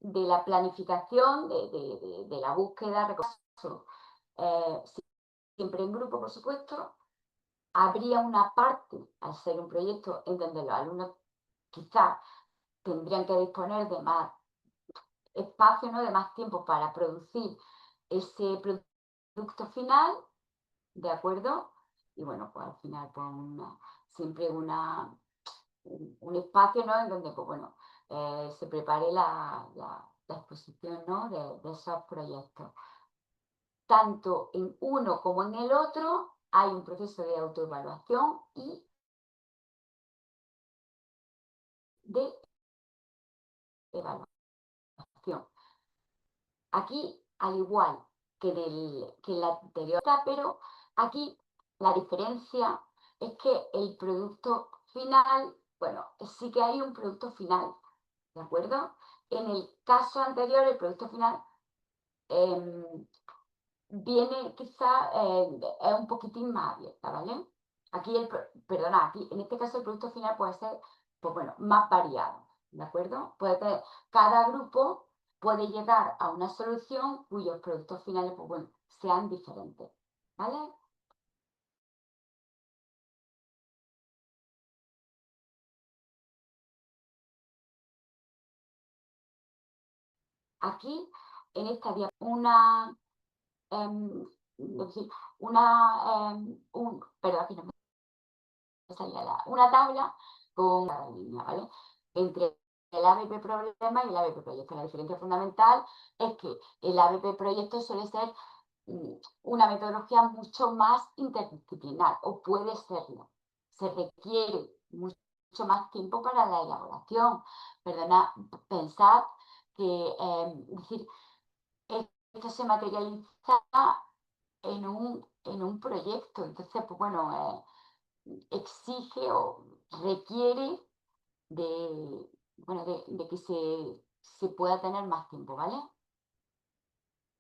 la planificación, de la búsqueda, recursos, siempre en grupo, por supuesto. Habría una parte, al ser un proyecto, en donde los alumnos quizás tendrían que disponer de más espacio, ¿no? De más tiempo para producir ese producto final, ¿de acuerdo? Y bueno, pues al final pues siempre un espacio, ¿no? En donde pues bueno, se prepare la exposición, ¿no? de esos proyectos. Tanto en uno como en el otro hay un proceso de autoevaluación y de evaluación. Aquí, al igual que en la anterior, pero aquí la diferencia es que el producto final, bueno, sí que hay un producto final, ¿de acuerdo? En el caso anterior, el producto final viene quizá, es un poquitín más abierta, ¿vale? Aquí, perdona, aquí en este caso el producto final puede ser, pues bueno, más variado, ¿de acuerdo? Cada grupo puede llegar a una solución cuyos productos finales, pues bueno, sean diferentes, ¿vale? Aquí, en esta una, decir, perdón, aquí no me salía una tabla con cada línea, ¿vale? Entre el ABP problema y el ABP proyecto. La diferencia fundamental es que el ABP proyecto suele ser una metodología mucho más interdisciplinar, o puede serlo. Se requiere mucho más tiempo para la elaboración. Perdona, pensad que decir, esto se materializa en un proyecto. Entonces, pues bueno, exige o requiere bueno, de que se pueda tener más tiempo, ¿vale?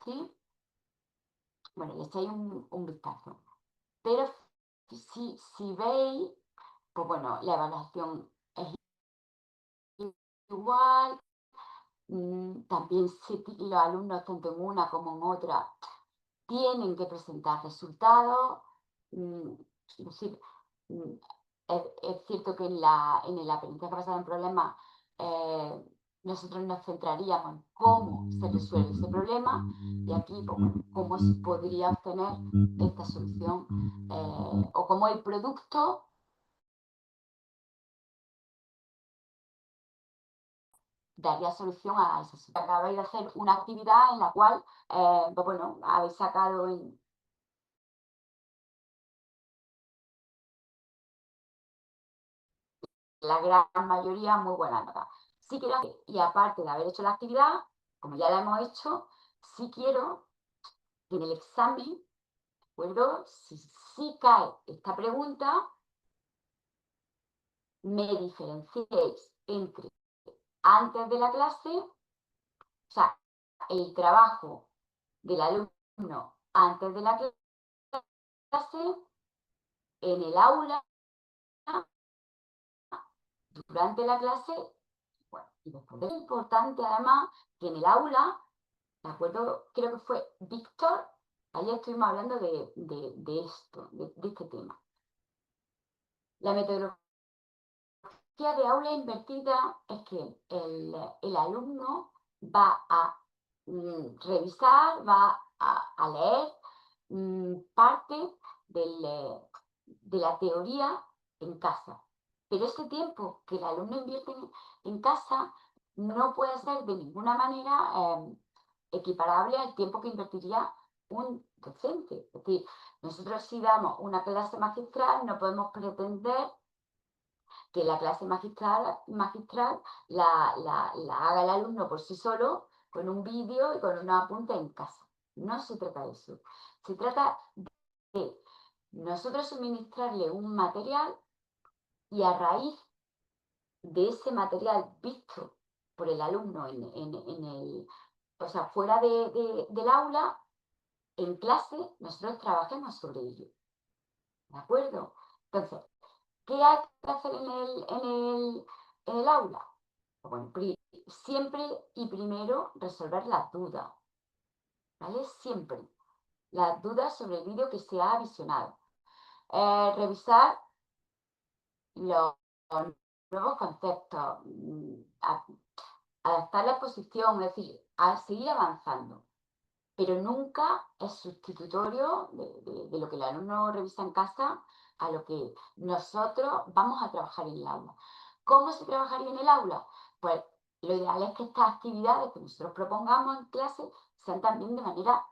¿Sí? Bueno, le echáis un vistazo. Pero si veis, pues bueno, la evaluación es igual. También los alumnos, tanto en una como en otra, tienen que presentar resultados. Es decir, es cierto que en el aprendizaje basado en problemas, nosotros nos centraríamos en cómo se resuelve ese problema, y aquí, pues bueno, cómo se podría obtener esta solución, o cómo el producto daría solución a esa situación. Acabáis de hacer una actividad en la cual, pues bueno, habéis sacado la gran mayoría muy buena nota. Sí quiero, y aparte de haber hecho la actividad, como ya la hemos hecho, sí quiero que en el examen, ¿de acuerdo? Si cae esta pregunta, me diferenciéis entre antes de la clase, o sea, el trabajo del alumno antes de la clase, en el aula, durante la clase, bueno, y después. Es importante además que en el aula, ¿de acuerdo? Creo que fue Víctor, ayer estuvimos hablando de esto, de este tema. La metodología de aula invertida es que el alumno va a revisar, va a leer parte de la teoría en casa. Pero ese tiempo que el alumno invierte en casa no puede ser de ninguna manera equiparable al tiempo que invertiría un docente. Es decir, Nosotros si damos una clase magistral no podemos pretender que la clase magistral la haga el alumno por sí solo, con un vídeo y con unos apuntes en casa. No se trata de eso. Se trata de nosotros suministrarle un material y a raíz de ese material visto por el alumno o sea, fuera del aula, en clase, nosotros trabajemos sobre ello. ¿De acuerdo? Entonces, ¿qué hay que hacer en el aula? Bueno, siempre y primero resolver las dudas, ¿vale? Siempre. Las dudas sobre el vídeo que se ha visionado. Revisar los nuevos conceptos, adaptar la exposición, es decir, a seguir avanzando. Pero nunca es sustitutorio de lo que el alumno revisa en casa a lo que nosotros vamos a trabajar en el aula. ¿Cómo se trabajaría en el aula? Pues lo ideal es que estas actividades que nosotros propongamos en clase sean también de manera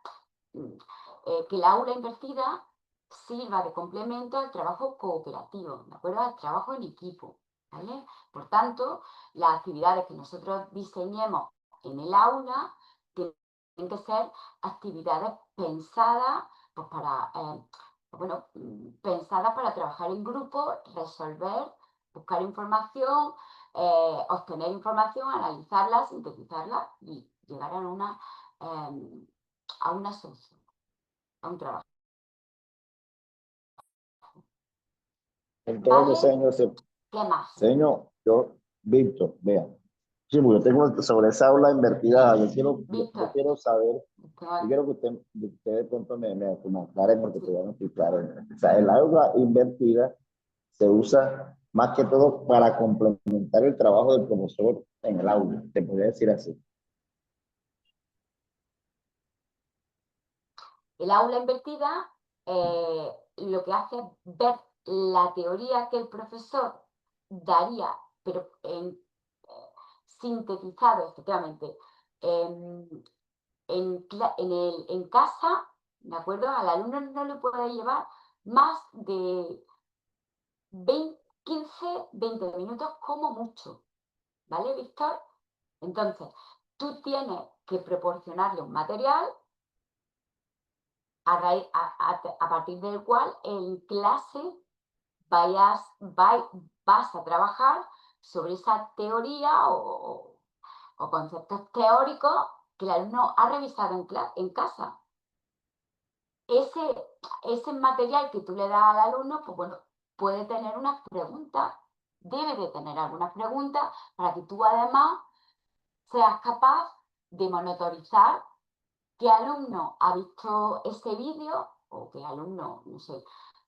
que el aula invertida sirva de complemento al trabajo cooperativo, ¿de acuerdo? Al trabajo en equipo, ¿vale? Por tanto, las actividades que nosotros diseñemos en el aula tienen que ser actividades pensadas pues, pensadas para trabajar en grupo, resolver, buscar información, obtener información, analizarla, sintetizarla y llegar a una solución, a un trabajo. Entonces, ¿Vale? señor, ¿Qué más? señor, Víctor, vea. Sí, porque yo tengo sobre esa aula invertida, yo Víctor, quiero saber, Víctor, yo quiero que usted de pronto me aclare porque todavía no estoy claro. O sea, el aula invertida se usa más que todo para complementar el trabajo del profesor en el aula, te podría decir así. el aula invertida lo que hace es ver la teoría que el profesor daría, pero sintetizado, efectivamente, en casa, ¿de acuerdo? Al alumno no le puede llevar más de 15-20 minutos como mucho, ¿vale, Víctor? Entonces, tú tienes que proporcionarle un material a partir del cual en clase vas a trabajar sobre esa teoría o conceptos teóricos que el alumno ha revisado en casa. Ese material que tú le das al alumno, pues bueno, puede tener unas preguntas, debe de tener algunas preguntas para que tú además seas capaz de monitorizar qué alumno ha visto ese vídeo o qué alumno, no sé,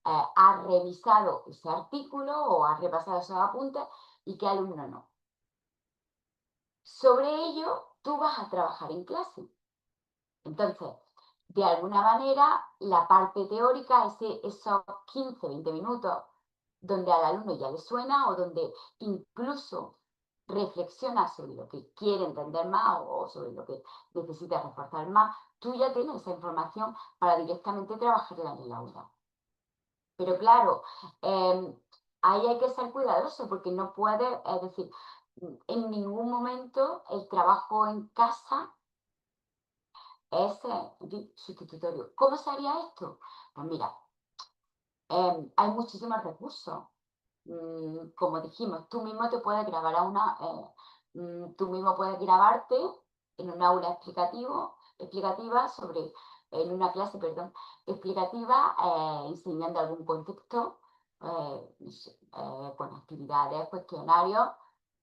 ha revisado ese artículo o ha repasado esos apuntes y qué alumno no. Sobre ello, tú vas a trabajar en clase. Entonces, de alguna manera, la parte teórica, esos 15-20 minutos, donde al alumno ya le suena o donde incluso reflexiona sobre lo que quiere entender más o sobre lo que necesita reforzar más, tú ya tienes esa información para directamente trabajarla en el aula. Pero claro, ahí hay que ser cuidadoso porque no puede, es decir, en ningún momento el trabajo en casa es sustitutorio. ¿Cómo se haría esto? Pues mira, hay muchísimos recursos. Como dijimos, tú mismo te puedes grabar tú mismo puedes grabarte en un aula explicativa en una clase, perdón, explicativa, enseñando algún concepto, con actividades, cuestionarios,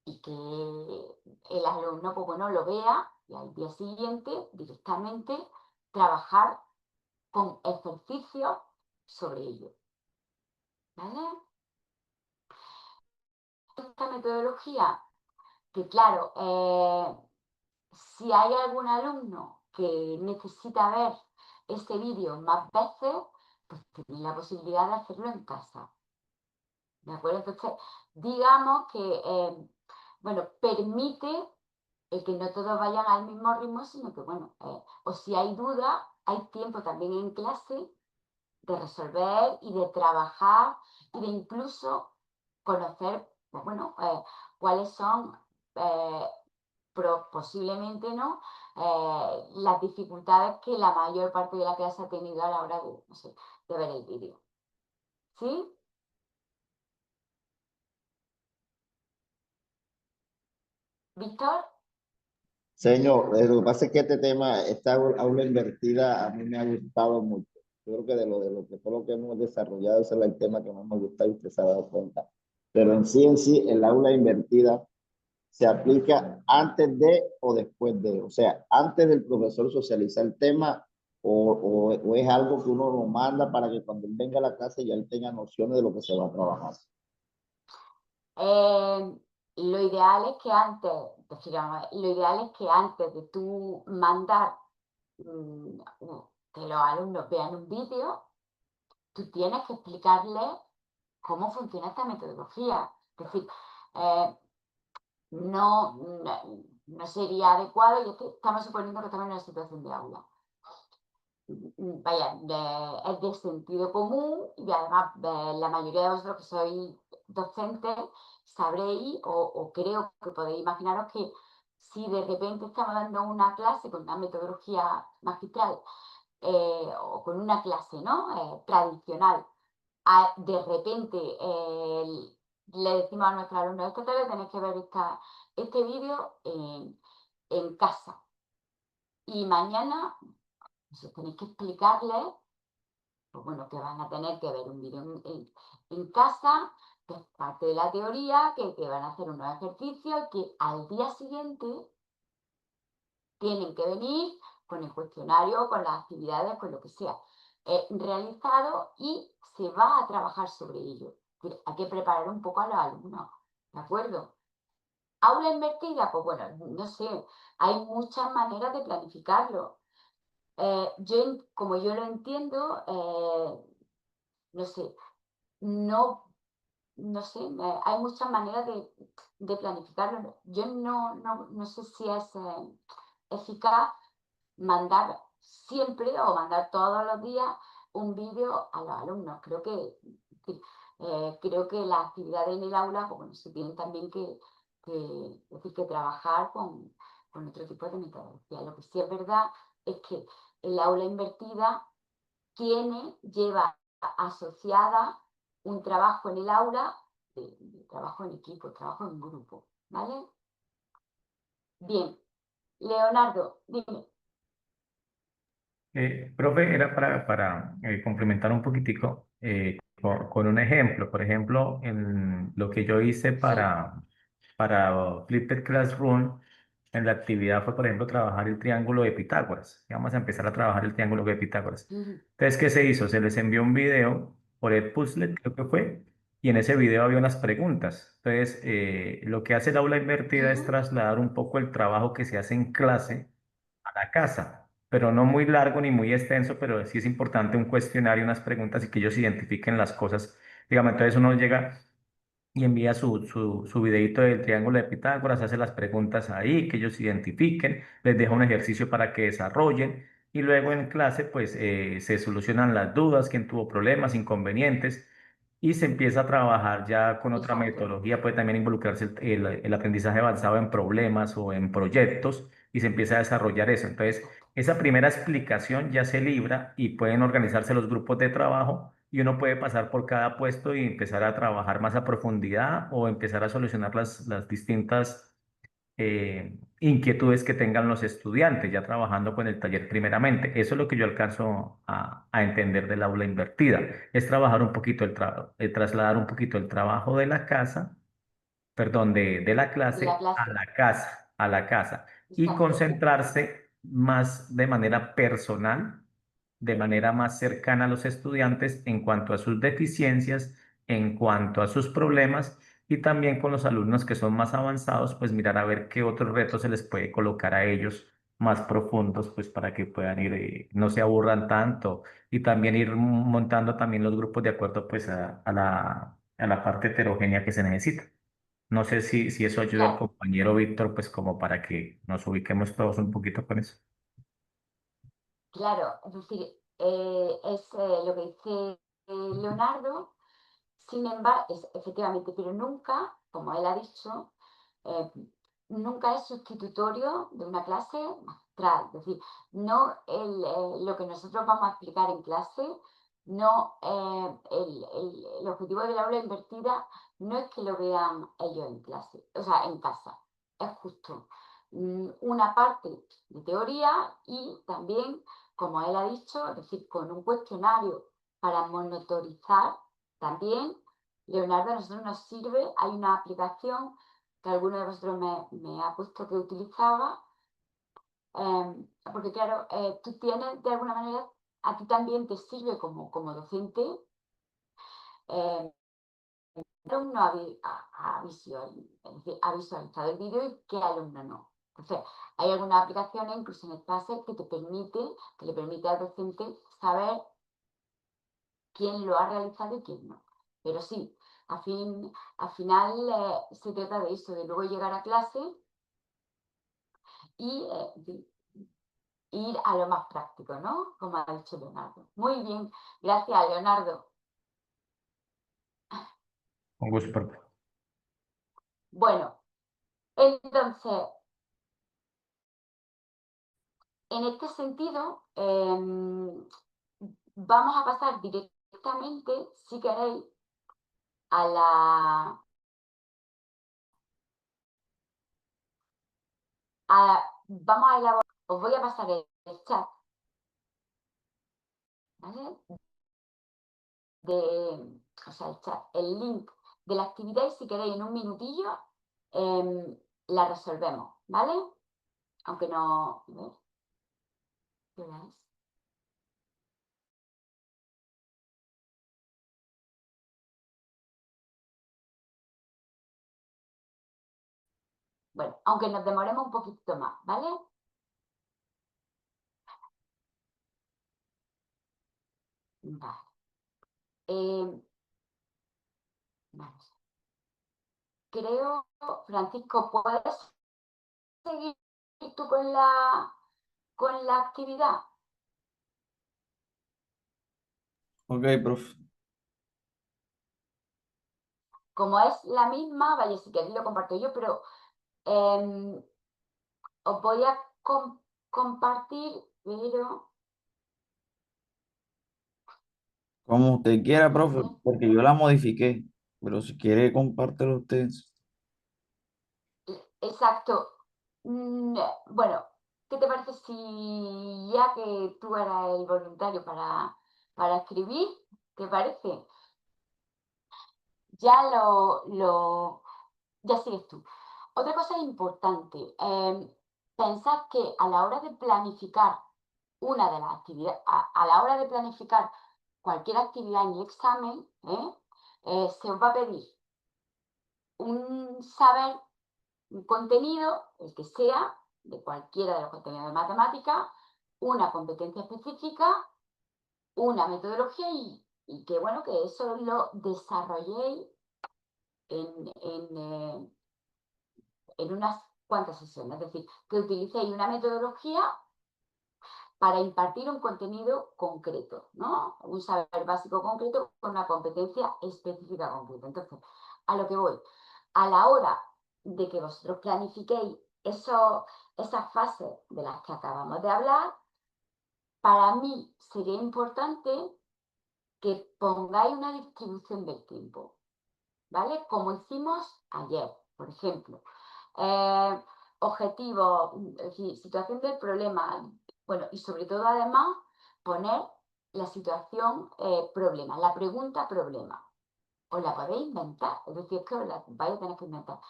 y que el alumno, pues bueno, lo vea y al día siguiente directamente trabajar con ejercicios sobre ello. ¿Vale? Esta metodología, que claro, si hay algún alumno que necesita ver este vídeo más veces, pues tiene la posibilidad de hacerlo en casa. ¿De acuerdo? Entonces, digamos que, bueno, permite que no todos vayan al mismo ritmo, sino que, bueno, o si hay duda, hay tiempo también en clase de resolver y de trabajar y de incluso conocer, pues bueno, cuáles son posiblemente no las dificultades que la mayor parte de la clase ha tenido a la hora de, no sé, de ver el vídeo. ¿Sí? ¿Víctor? Señor, lo que pasa es que este tema, esta aula invertida, a mí me ha gustado mucho. Yo creo que de lo que todo lo que hemos desarrollado, ese es el tema que más me gusta y usted se ha dado cuenta. Pero en sí, el aula invertida se aplica antes de o después de, o sea, antes del profesor socializar el tema o es algo que uno lo manda para que cuando él venga a la clase ya él tenga nociones de lo que se va a trabajar. Lo ideal es que antes, lo ideal es que antes de tú mandar que los alumnos vean un vídeo, tú tienes que explicarles cómo funciona esta metodología. Es decir, no sería adecuado, y es que estamos suponiendo que estamos en una situación de aula. Vaya, es de sentido común y además la mayoría de vosotros que sois docentes sabréis o creo que podéis imaginaros que si de repente estamos dando una clase con una metodología magistral o con una clase ¿no? Tradicional, de repente le decimos a nuestros alumnos, esta tarde tenéis que ver este vídeo en casa y mañana pues, tenéis que explicarles pues bueno, que van a tener que ver un vídeo en casa, que es parte de la teoría, que van a hacer unos ejercicios, que al día siguiente tienen que venir con el cuestionario, con las actividades, con lo que sea realizado y se va a trabajar sobre ello. Hay que preparar un poco a los alumnos, ¿de acuerdo? Aula invertida, pues bueno, no sé, hay muchas maneras de planificarlo. Como yo lo entiendo, no sé, no sé, hay muchas maneras de planificarlo. Yo no sé si es eficaz mandar siempre o mandar todos los días un vídeo a los alumnos. Creo que las actividades en el aula, pues bueno, se tienen también que trabajar con otro tipo de metodología. Lo que sí es verdad es que el aula invertida lleva asociada un trabajo en el aula, trabajo en equipo, trabajo en grupo, ¿vale? Bien, Leonardo, dime. Profe, era para complementar un poquitico con un ejemplo. Por ejemplo, en lo que yo hice Sí. para Flipped Classroom, en la actividad fue, por ejemplo, trabajar el triángulo de Pitágoras. Y vamos a empezar a trabajar el triángulo de Pitágoras. Entonces, ¿qué se hizo? Se les envió un video por el Puzzle, creo que fue, y en ese video había unas preguntas. Entonces, lo que hace el aula invertida es trasladar un poco el trabajo que se hace en clase a la casa, pero no muy largo ni muy extenso, pero sí es importante un cuestionario, unas preguntas y que ellos identifiquen las cosas. Digamos, entonces uno llega y envía su videito del triángulo de Pitágoras, hace las preguntas ahí, que ellos identifiquen, les deja un ejercicio para que desarrollen y luego en clase pues se solucionan las dudas, quién tuvo problemas, inconvenientes y se empieza a trabajar ya con otra Exacto. metodología, puede también involucrarse el aprendizaje avanzado en problemas o en proyectos y se empieza a desarrollar eso. Entonces, esa primera explicación ya se libra y pueden organizarse los grupos de trabajo y uno puede pasar por cada puesto y empezar a trabajar más a profundidad o empezar a solucionar las distintas inquietudes que tengan los estudiantes, ya trabajando con el taller primeramente. Eso es lo que yo alcanzo a entender del aula invertida, es trabajar un poquito trasladar un poquito el trabajo de la casa, perdón, de la De la clase clase. a la casa y Exacto. concentrarse más de manera personal, de manera más cercana a los estudiantes en cuanto a sus deficiencias, en cuanto a sus problemas y también con los alumnos que son más avanzados, pues mirar a ver qué otros retos se les puede colocar a ellos más profundos, pues para que puedan ir, no se aburran tanto y también ir montando también los grupos de acuerdo pues a la parte heterogénea que se necesita. No sé si eso ayuda al Claro, compañero Víctor, pues como para que nos ubiquemos todos un poquito con eso. claro. Es decir, es lo que dice Leonardo, sin embargo, efectivamente, pero nunca, como él ha dicho, nunca es sustitutorio de una clase magistral. Es decir, no lo que nosotros vamos a explicar en clase, no el objetivo del aula invertida no es que lo vean ellos en clase, o sea, en casa. Es justo una parte de teoría y también, como él ha dicho, es decir, con un cuestionario para monitorizar también. Leonardo a nosotros nos sirve, hay una aplicación que alguno de vosotros me ha puesto que utilizaba, porque claro, tú tienes de alguna manera, a ti también te sirve como docente, alumno ha visualizado el vídeo y qué alumno no. Entonces, hay algunas aplicaciones, incluso en Spacer, que le permite al docente saber quién lo ha realizado y quién no. Pero sí, al final se trata de eso, de luego llegar a clase y ir a lo más práctico, ¿no? Como ha dicho Leonardo. Muy bien, gracias, Leonardo. Un gusto, profe. Bueno, entonces, en este sentido, vamos a pasar directamente, si queréis, vamos a elaborar, os voy a pasar el chat, ¿vale? O sea, el chat, el link de la actividad y si queréis en un minutillo la resolvemos, ¿vale? Aunque no... ¿Qué hora es? Bueno, aunque nos demoremos un poquito más, ¿vale? Vale. Vamos. Creo, Francisco, ¿puedes seguir tú con la actividad? Ok, profe. Como es la misma, vaya, si queréis lo comparto yo, pero os voy a compartir, pero... Como usted quiera, profe, ¿vale? porque yo la modifiqué, pero si quiere, compártelo usted. Exacto. Bueno, ¿qué te parece si ya que tú eras el voluntario para escribir, ¿te parece? Ya ya sigues tú. Otra cosa importante, pensad que a la hora de planificar una de las actividades, a la hora de planificar cualquier actividad en el examen, se os va a pedir un saber, un contenido, el que sea, de cualquiera de los contenidos de matemática, una competencia específica, una metodología y que bueno, que eso lo desarrolléis en unas cuantas sesiones, es decir, que utilicéis una metodología para impartir un contenido concreto, ¿no? Un saber básico concreto con una competencia específica concreta. Entonces, a lo que voy, a la hora de que vosotros planifiquéis esas fases de las que acabamos de hablar, para mí sería importante que pongáis una distribución del tiempo, ¿vale? Como hicimos ayer, por ejemplo. Objetivo, es decir, situación del problema, bueno, y sobre todo además poner la situación problema, la pregunta problema. Os la podéis inventar, es decir, es que os la vais a tener que inventar.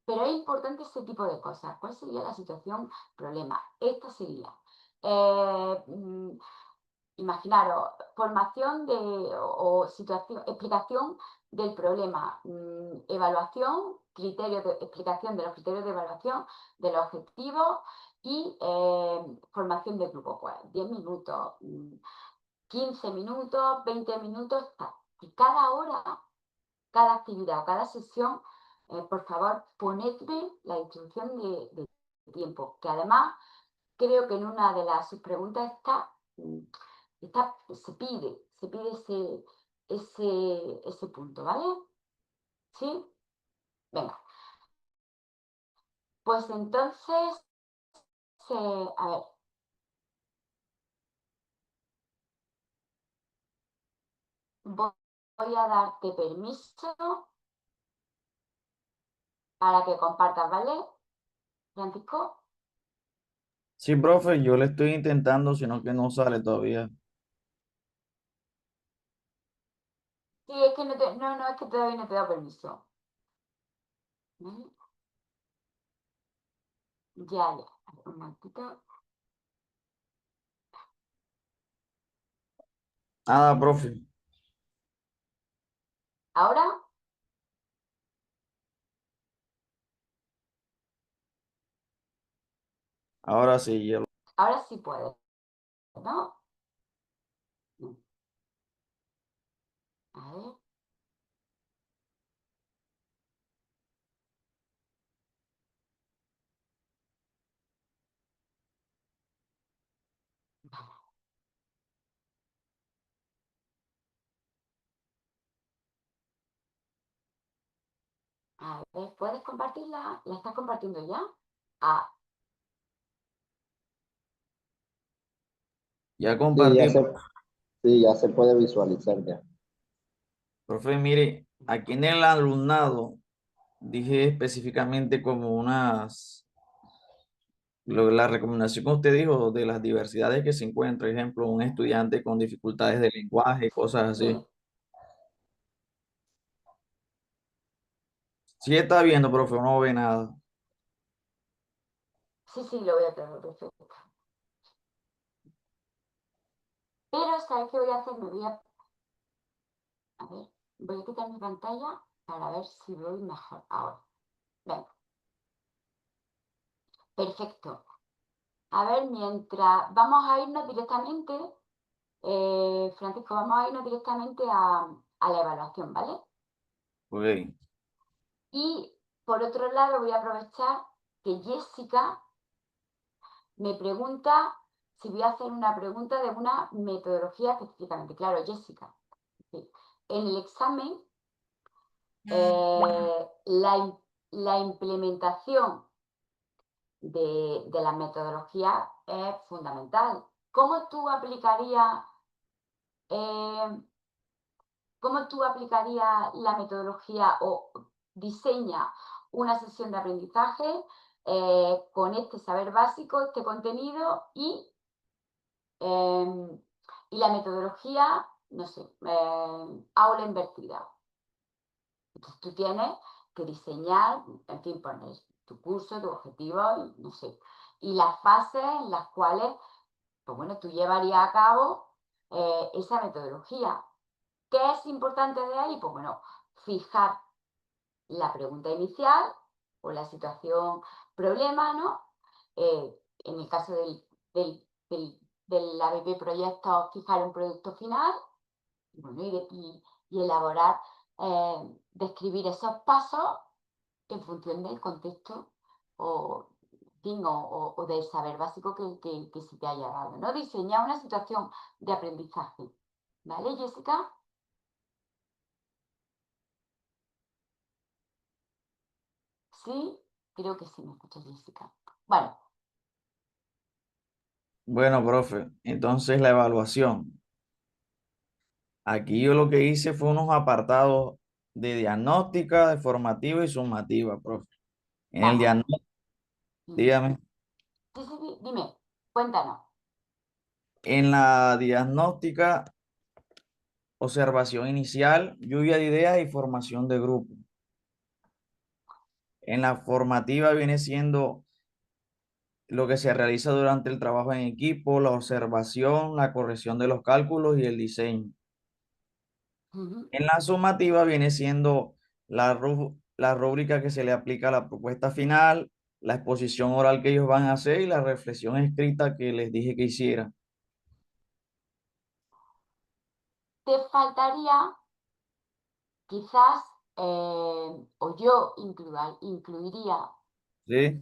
Pero es importante ese tipo de cosas. ¿Cuál sería la situación problema? Esta sería, imaginaros, formación o situación, explicación del problema, evaluación, explicación de los criterios de evaluación, de los objetivos y formación de grupo, pues 10 minutos, 15 minutos, 20 minutos, y cada hora, cada actividad, cada sesión, por favor, ponedme la distribución de tiempo, que además creo que en una de las sus preguntas está se pide ese punto, ¿vale? ¿Sí? Venga. Pues entonces, a ver. Voy a darte permiso para que compartas, ¿vale, Francisco? Sí, profe, yo le estoy intentando, sino que no sale todavía. Sí, es que no, es que todavía no te he dado permiso. ¿Vale? Ya. A ver, un momentito. Nada, profe. ¿Ahora? Ahora sí, ya Ahora sí puedes, ¿no? A ver. A ver, ¿puedes compartirla? ¿La estás compartiendo ya? Ah, ya Sí, compartí. sí, ya se puede visualizar ya. Profe, mire, aquí en el alumnado dije específicamente como la recomendación que usted dijo de las diversidades que se encuentra, por ejemplo, un estudiante con dificultades de lenguaje, cosas así. sí, Sí está viendo, profe, no ve nada. sí, lo voy a tener perfecto. Pero, ¿sabes qué voy a hacer? A ver, voy a quitar mi pantalla para ver si voy mejor ahora. Venga, perfecto. A ver, mientras vamos a irnos directamente, Francisco, vamos a irnos directamente a la evaluación, ¿vale? Ok. Y por otro lado voy a aprovechar que Jessica me pregunta si voy a hacer una pregunta de una metodología específicamente. Claro, Jessica, sí. En el examen, la implementación de la metodología es fundamental. ¿Cómo tú aplicarías eh, la metodología o diseña una sesión de aprendizaje con este saber básico, este contenido y la metodología, no sé, aula invertida? Entonces tú tienes que diseñar, en fin, poner tu curso, tu objetivo, no sé, y las fases en las cuales, pues bueno, tú llevarías a cabo esa metodología. ¿Qué es importante de ahí? Pues bueno, fijar la pregunta inicial o la situación problema, ¿no? En el caso del ABP proyecto, fijar un producto final, bueno, y elaborar, describir esos pasos en función del contexto o, en fin, o del saber básico que se te haya dado, ¿no? Diseñar una situación de aprendizaje. ¿Vale, Jessica? Sí, creo que sí me escucha Jessica. Bueno, Bueno, profe, entonces la evaluación. Aquí yo lo que hice fue unos apartados de diagnóstica, de formativa y sumativa, profe. En el vamos. diagnóstico, dígame, Sí, sí, dime, cuéntanos. en la diagnóstica, observación inicial, lluvia de ideas y formación de grupo. En la formativa viene siendo lo que se realiza durante el trabajo en equipo, la observación, la corrección de los cálculos y el diseño. Ujú. En la sumativa viene siendo la rúbrica que se le aplica a la propuesta final, la exposición oral que ellos van a hacer y la reflexión escrita que les dije que hicieran. Te faltaría quizás, o yo incluiría ¿Sí?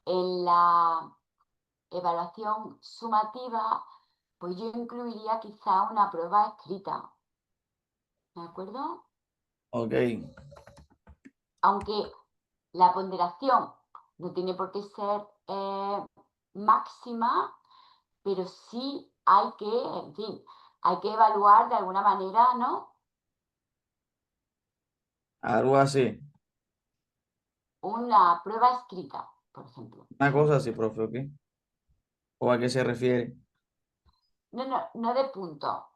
en la evaluación sumativa pues yo incluiría quizá una prueba escrita, ¿de acuerdo? Ok, Aunque la ponderación no tiene por qué ser máxima, pero sí hay que, en fin, hay que evaluar de alguna manera, ¿no? algo así. Una prueba escrita, por ejemplo. Una cosa así, profe, ok. ¿O a qué se refiere? No, no, no de punto,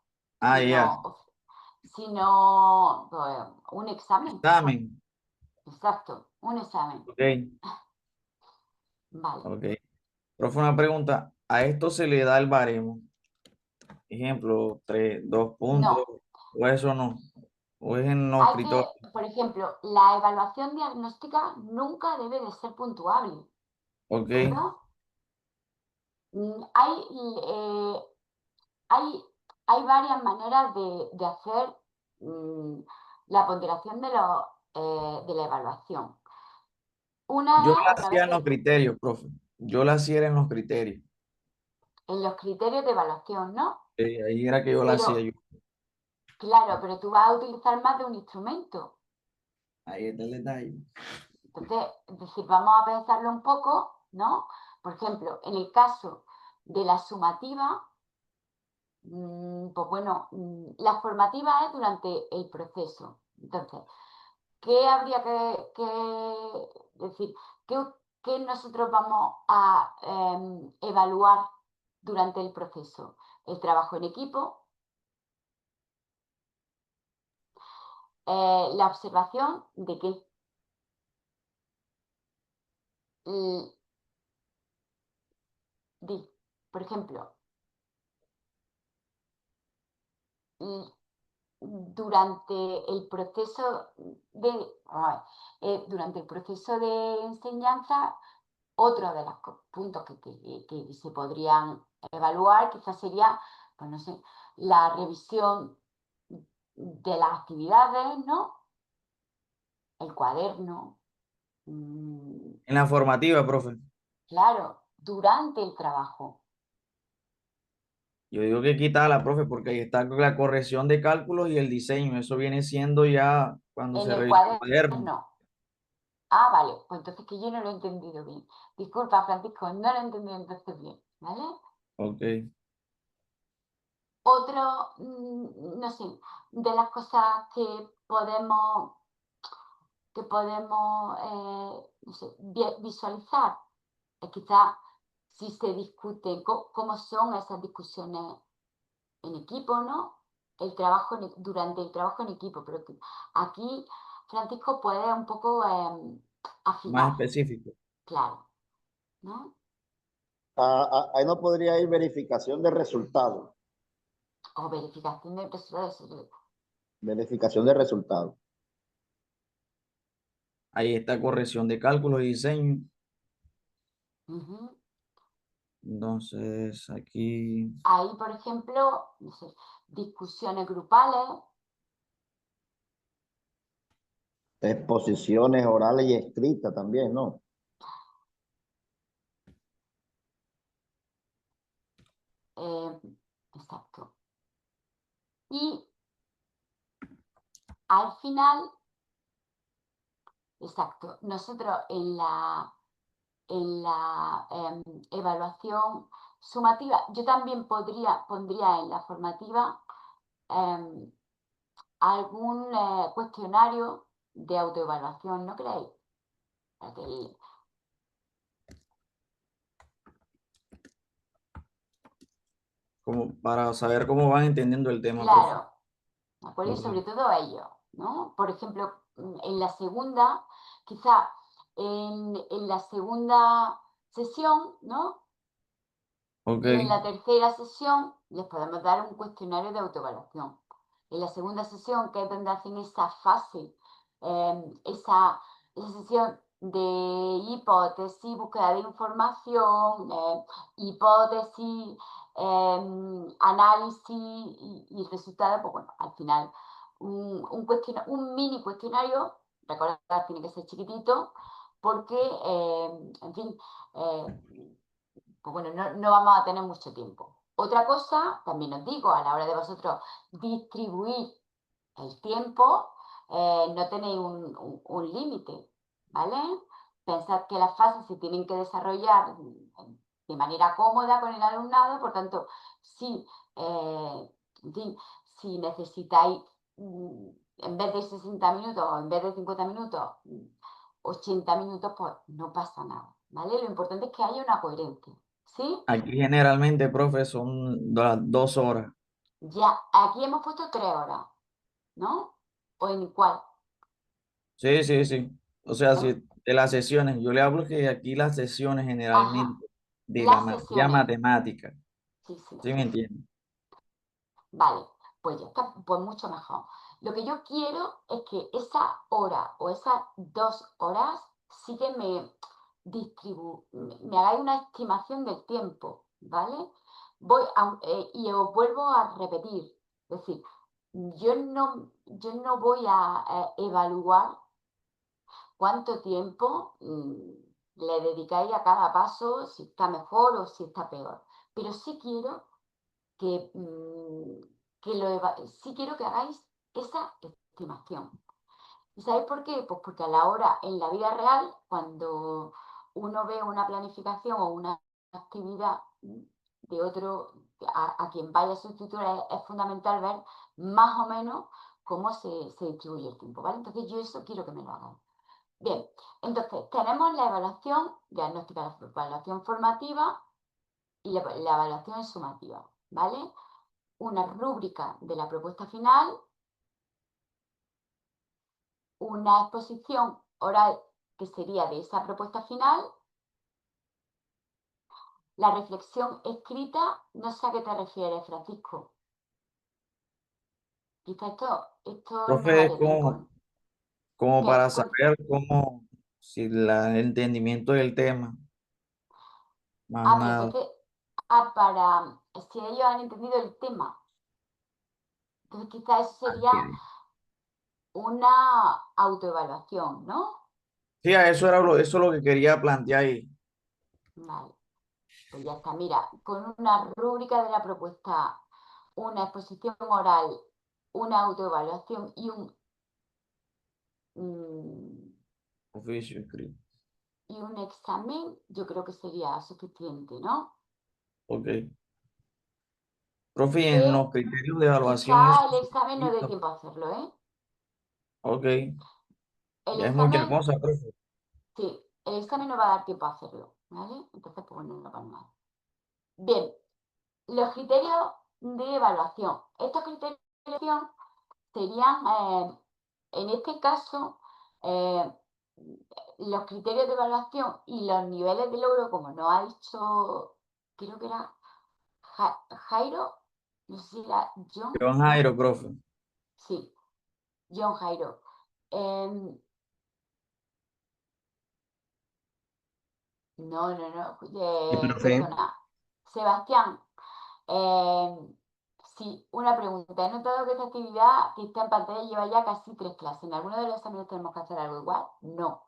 Ah, ya. sino pues, un examen. Examen. Exacto, un examen. Ok, Vale. ok. Profe, una pregunta. ¿A esto se le da el baremo? Ejemplo, 3, 2 puntos. No, ¿O eso no? ¿O es en los hay que, escritorios? por ejemplo, la evaluación diagnóstica nunca debe de ser puntuable, Ok. ¿de acuerdo? Eh, hay, hay varias maneras de hacer la ponderación de la evaluación. Yo Una es la a hacía través en los criterios, profe. Yo la hacía era en los criterios. en los criterios de evaluación, ¿no? Ahí era que yo la Pero, hacía yo. claro, pero tú vas a utilizar más de un instrumento. Ahí está el detalle. Entonces, es decir, vamos a pensarlo un poco, ¿no? Por ejemplo, en el caso de la sumativa, pues bueno, la formativa es durante el proceso. Entonces, ¿qué habría que decir? ¿Qué, qué nosotros vamos a evaluar durante el proceso? El trabajo en equipo, la observación de qué. L- por ejemplo, durante el proceso durante el proceso de enseñanza, otro de los puntos que se podrían evaluar quizás sería, pues no sé, la revisión de las actividades, ¿no? El cuaderno, En la formativa, profe. claro, durante el trabajo. Yo digo que quita la profe porque ahí está la corrección de cálculos y el diseño. Eso viene siendo ya cuando En se el revisa el cuaderno. cuaderno. Ah, vale, pues entonces que yo no lo he entendido bien. Disculpa, Francisco, no lo he entendido entonces bien, ¿vale? Ok. Otro, no sé, de las cosas que podemos no sé, visualizar, es quizás si se discute cómo son esas discusiones en equipo, ¿no? Durante el trabajo en equipo, pero aquí Francisco puede un poco Más afinar, específico. claro, ¿no? Ahí no podría ir verificación de resultados. O verificación de resultados. Verificación de resultados. Ahí está corrección de cálculos y diseño. Ujú. Entonces, aquí. Ahí, por ejemplo, no sé, discusiones grupales, Exposiciones orales y escritas también, ¿no? exacto. Y al final, exacto, nosotros en la evaluación sumativa, yo también pondría en la formativa em, algún cuestionario de autoevaluación, ¿no creéis? Para que Como para saber cómo van entendiendo el tema, profe. claro, ¿de acuerdo? Y Ok. sobre todo ellos, ¿no? Por ejemplo, en la segunda, quizá en la segunda sesión, ¿no? Ok. Y en la tercera sesión les podemos dar un cuestionario de autoevaluación. En la segunda sesión, que es donde hacen esa fase, esa sesión de hipótesis, búsqueda de información, hipótesis, análisis y resultados, pues bueno, al final un mini cuestionario, recordad, tiene que ser chiquitito, porque, en fin, pues bueno, no vamos a tener mucho tiempo. Otra cosa, también os digo, a la hora de vosotros distribuir el tiempo, no tenéis un límite, ¿vale? Pensad que las fases se tienen que desarrollar de manera cómoda con el alumnado, por tanto, si, en fin, si necesitáis, en vez de 60 minutos o en vez de 50 minutos, 80 minutos, pues no pasa nada, ¿vale? Lo importante es que haya una coherencia, ¿sí? Aquí generalmente, profe, son 2 horas. Ya, aquí hemos puesto 3 horas, ¿no? ¿O en cuál? Sí, sí, sí. O sea, ¿Eh? si de las sesiones, yo le hablo que aquí las sesiones Ajá, generalmente de la las materia sesiones. matemática, Sí, sí, ¿sí me sí, sí. entiende? Vale, pues ya está, pues mucho mejor. Lo que yo quiero es que esa hora o esas 2 horas sí que me hagáis una estimación del tiempo, ¿vale? Y os vuelvo a repetir, es decir, yo no voy a evaluar cuánto tiempo le dedicáis a cada paso, si está mejor o si está peor. Pero sí quiero que, sí quiero que hagáis esa estimación. ¿Y sabéis por qué? Pues porque a la hora, en la vida real, cuando uno ve una planificación o una actividad de otro, a quien vaya a sustituir, es fundamental ver más o menos cómo se distribuye el tiempo, ¿vale? Entonces yo eso quiero que me lo hagáis. Bien, entonces tenemos la evaluación diagnóstica, la evaluación formativa y la evaluación sumativa, ¿vale? Una rúbrica de la propuesta final, una exposición oral que sería de esa propuesta final, la reflexión escrita, no sé a qué te refieres, Francisco. Quizá esto no Profe, es daría tiempo, ¿no? como Que para por- saber cómo, si el entendimiento del tema, más pero nada. entonces, si ellos han entendido el tema, entonces quizá eso sería Adquiere. una autoevaluación, ¿no? Sí, eso es lo que quería plantear ahí. Vale, pues ya está. Mira, con una rúbrica de la propuesta, una exposición oral, una autoevaluación mm, Oficio escrito. y un examen, yo creo que sería suficiente, ¿no? Ok. Profe, y Que en los criterios de evaluación, eso quizá el se examen no dé utiliza. tiempo a hacerlo, ¿eh? Ok, El ya es mucha examen, cosa, profe. sí, el examen no va a dar tiempo a hacerlo, ¿vale? Entonces, pues bueno, no lo ponemos. Bien, los criterios de evaluación. Estos criterios de evaluación serían, en este caso, eh, los criterios de evaluación y los niveles de logro, como nos ha dicho, creo que era Jairo, no sé si era John, John ¿no? Jairo, profe. Sí, John Jairo. Em, no, Y profe, perdona. Sebastián, sí, una pregunta. He notado que esta actividad que está en pantalla lleva ya casi 3 clases. ¿En alguno de los exámenes tenemos que hacer algo igual? No.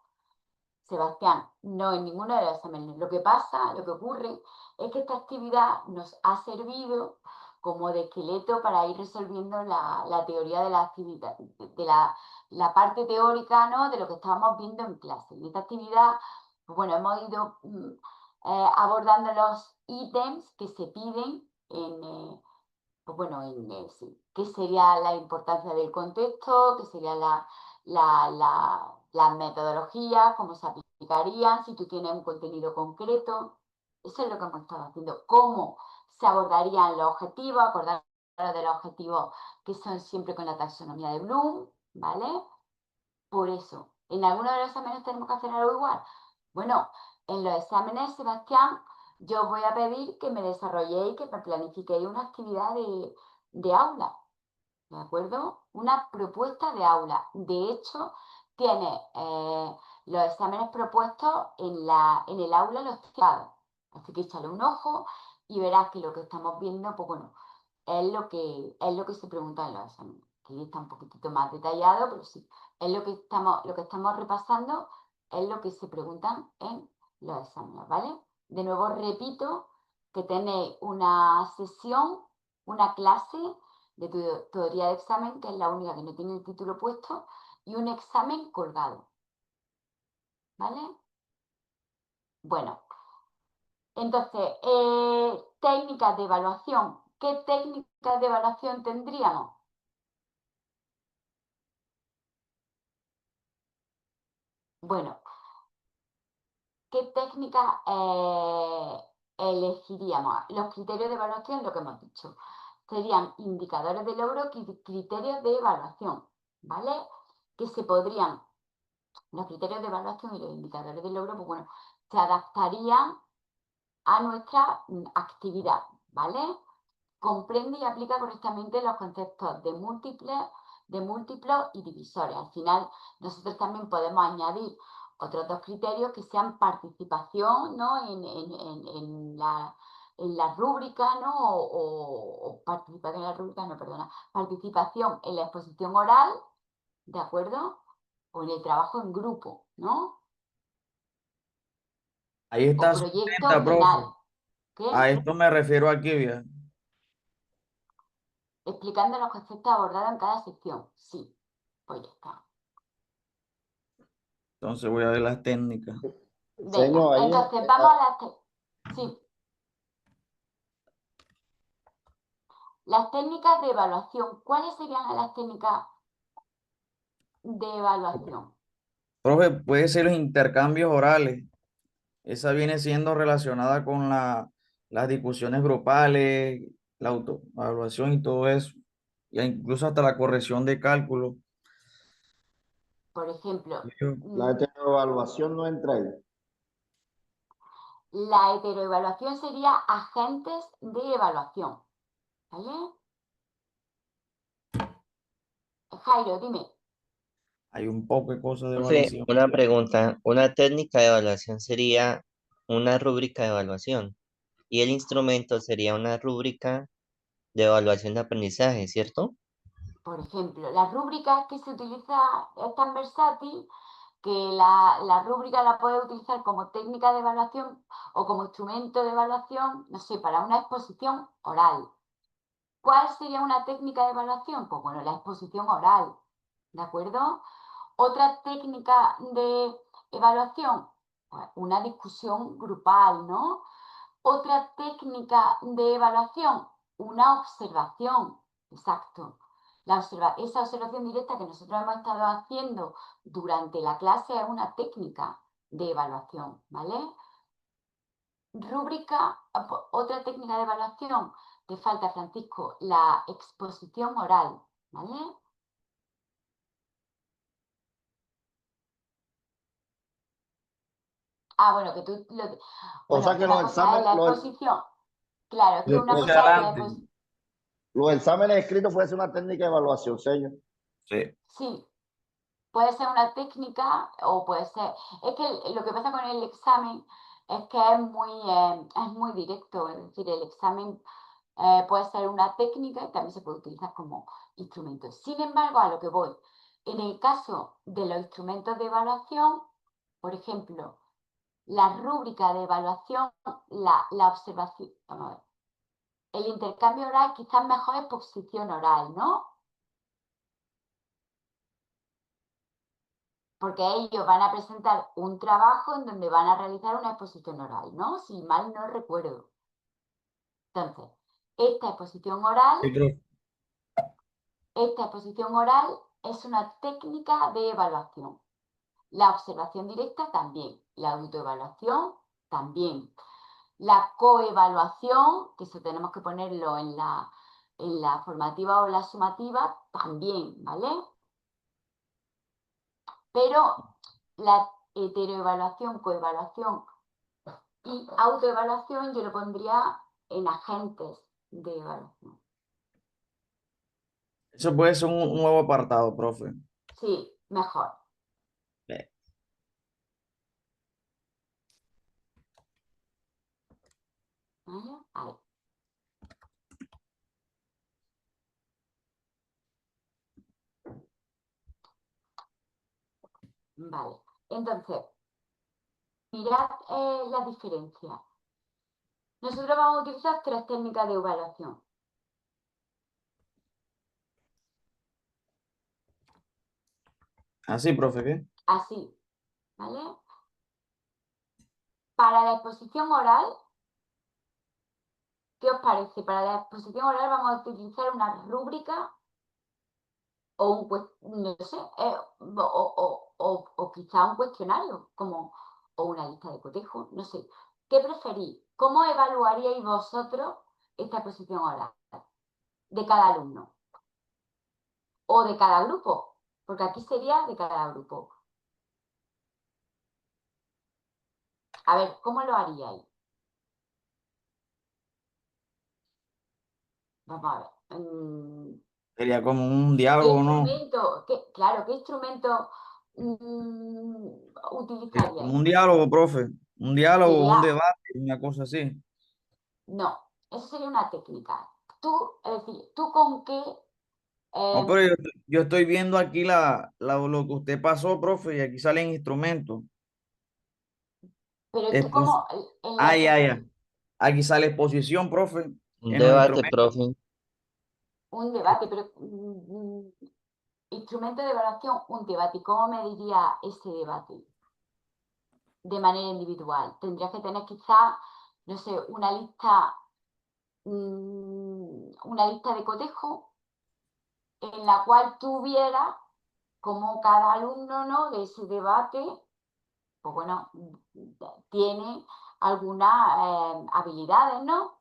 Sebastián, no en ninguno de los exámenes. Lo que pasa, lo que ocurre, es que esta actividad nos ha servido como de esqueleto para ir resolviendo la teoría de la actividad, de la parte teórica, ¿no? De lo que estábamos viendo en clase. En esta actividad, pues bueno, hemos ido abordando los ítems que se piden pues bueno, sí, qué sería la importancia del contexto, qué sería la metodología, cómo se aplicarían, si tú tienes un contenido concreto. Eso es lo que hemos estado haciendo. Cómo se abordarían los objetivos, acordar de los objetivos que son siempre con la taxonomía de Bloom, ¿vale? Por eso, ¿en alguno de los exámenes tenemos que hacer algo igual? Bueno, en los exámenes, Sebastián, yo os voy a pedir que me desarrolléis, que me planifiquéis una actividad de aula, ¿de acuerdo? Una propuesta de aula. De hecho, tiene los exámenes propuestos en el aula, los titulados. Así que échale un ojo y verás que lo que estamos viendo, pues bueno, es lo que se pregunta en los exámenes. Que está un poquitito más detallado, pero sí, es lo que estamos repasando, es lo que se preguntan en los exámenes, ¿vale? De nuevo repito que tenéis una sesión, una clase de teoría de examen, que es la única que no tiene el título puesto, y un examen colgado. ¿Vale? Bueno, entonces, técnicas de evaluación. ¿Qué técnicas de evaluación tendríamos? Bueno, ¿qué técnicas elegiríamos? Los criterios de evaluación, lo que hemos dicho, serían indicadores de logro y criterios de evaluación, ¿vale? Que se podrían, los criterios de evaluación y los indicadores de logro, pues bueno, se adaptarían a nuestra actividad, ¿vale? Comprende y aplica correctamente los conceptos de múltiplos y divisores. Al final, nosotros también podemos añadir otros dos criterios que sean participación, ¿no? en la rúbrica, ¿no? O participación en la rúbrica, no, perdona, participación en la exposición oral, ¿de acuerdo? O en el trabajo en grupo, ¿no? Ahí O está su proyecto meta, final. profe. ¿Qué? A esto me refiero aquí, bien. Explicando los conceptos abordados en cada sección. Sí, pues ya está. Entonces voy a ver las técnicas. Venga, Señor, ahí entonces vamos a sí. Las técnicas de evaluación. ¿Cuáles serían las técnicas de evaluación? Profe, puede ser los intercambios orales. Esa viene siendo relacionada con las discusiones grupales, la autoevaluación y todo eso. E incluso hasta la corrección de cálculo. Por ejemplo, la heteroevaluación no entra ahí. la heteroevaluación sería agentes de evaluación. ¿Vale? Jairo, dime. Hay un poco de cosas de Profe, evaluación. una pregunta. Una técnica de evaluación sería una rúbrica de evaluación y el instrumento sería una rúbrica de evaluación de aprendizaje, ¿cierto? Por ejemplo, las rúbricas que se utiliza es tan versátil que la rúbrica la puedes utilizar como técnica de evaluación o como instrumento de evaluación, no sé, para una exposición oral. ¿Cuál sería una técnica de evaluación? Pues bueno, la exposición oral, ¿de acuerdo? Otra técnica de evaluación, pues una discusión grupal, ¿no? Otra técnica de evaluación, una observación, exacto. Esa observación directa que nosotros hemos estado haciendo durante la clase es una técnica de evaluación, ¿vale? Rúbrica, otra técnica de evaluación, te falta, Francisco, la exposición oral, ¿vale? Bueno, que tú... O sea Bueno, que que una los cosa es exámenes, la exposición. Claro, es que Le una puse cosa es la adelante. exposición. los exámenes escritos puede ser una técnica de evaluación, señor. Sí. Sí, puede ser una técnica o puede ser... Es que lo que pasa con el examen es que es muy directo, es decir, el examen puede ser una técnica y también se puede utilizar como instrumento. Sin embargo, a lo que voy, en el caso de los instrumentos de evaluación, por ejemplo, la rúbrica de evaluación, la observación, vamos a ver, el intercambio oral quizás mejor exposición oral, ¿no? Porque ellos van a presentar un trabajo en donde van a realizar una exposición oral, ¿no? Si mal no recuerdo. Entonces, esta exposición oral, Sí, profe. es una técnica de evaluación. La observación directa también, la autoevaluación también. La coevaluación, que eso tenemos que ponerlo en la formativa o la sumativa, también, ¿vale? Pero la heteroevaluación, coevaluación y autoevaluación yo lo pondría en agentes de evaluación. Eso puede ser un nuevo apartado, profe. Sí, mejor. Sí. ¿Vale? Ahí. Vale. Entonces, mirad la diferencia. Nosotros vamos a utilizar 3 técnicas de evaluación. Así, profe, ¿qué? Así, ¿vale? Para la exposición oral, ¿qué os parece? Para la exposición oral vamos a utilizar una rúbrica o no sé, o quizá un cuestionario, o una lista de cotejo, no sé. ¿Qué preferís? ¿Cómo evaluaríais vosotros esta exposición oral de cada alumno? O de cada grupo, porque aquí sería de cada grupo. A ver, ¿cómo lo haríais? Vamos a ver. Sería como un ¿Qué diálogo, ¿no? instrumento, claro, qué instrumento Como utilizaríais? un diálogo, profe. Un diálogo, Sería, un debate, una cosa así. no, eso sería una técnica. Es decir, ¿tú con qué? No, eh, pero yo estoy viendo aquí lo que usted pasó, profe, y aquí salen instrumentos. pero tú Expos- como en la Ah, ya, ya. exposición, Aquí sale exposición, profe, Un en los debate, instrumentos. profe. un debate, pero instrumento de evaluación, un debate. ¿Cómo me diría ese debate? De manera individual. Tendrías que tener quizá, no sé, una lista de cotejo en la cual tuviera como cada alumno, ¿no?, de ese debate, pues bueno, tiene algunas habilidades, ¿no?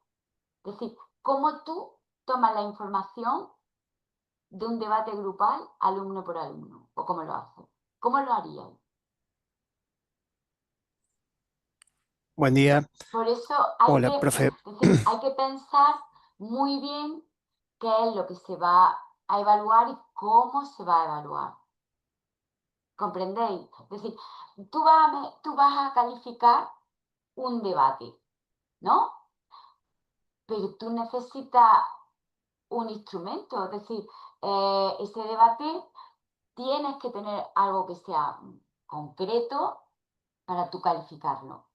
Es decir, cómo tú tomas la información de un debate grupal alumno por alumno, o cómo lo haces. ¿Cómo lo harías? Buen día. Por eso Hola, profe. hay que pensar muy bien qué es lo que se va a evaluar y cómo se va a evaluar. ¿Comprendéis? Es decir, tú vas a calificar un debate, ¿no? Pero tú necesitas un instrumento, es decir, ese debate tienes que tener algo que sea concreto para tú calificarlo,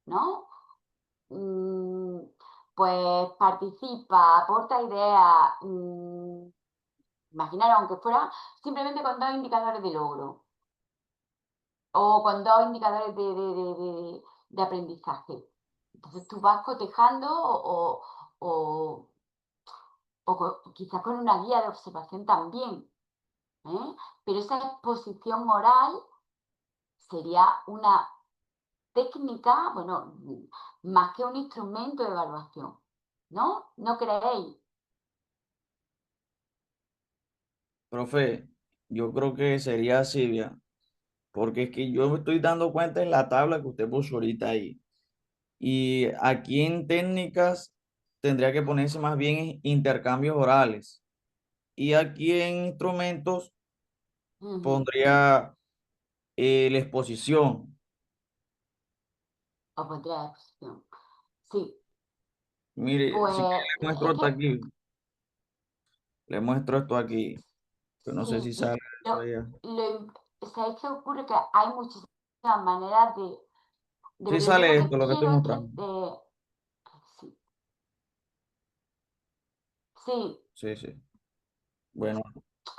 ¿no? Mm, pues participa, aporta ideas, imaginaros, aunque fuera simplemente con 2 indicadores de logro o con 2 indicadores de aprendizaje. Entonces tú vas cotejando o, quizás con una guía de observación también, ¿eh? Pero esa exposición oral sería una técnica, bueno, más que un instrumento de evaluación, ¿no? ¿No creéis? Profe, yo creo que sería así, vea, porque es que yo me estoy dando cuenta en la tabla que usted puso ahorita ahí. Y aquí en técnicas tendría que ponerse más bien en intercambios orales. Y aquí en instrumentos Ujú. pondría la exposición. Os pondría a exposición. Sí, Mire, si quiere pues le muestro es esto que aquí. Le muestro esto aquí. Que no sé sí, si sale eso lo, allá. ¿sabéis qué ocurre? Que hay muchísimas maneras de Sí verlo. Yo lo sale que esto, lo que estoy quiero es que, mostrando. sí, sí, Sí, sí. Bueno,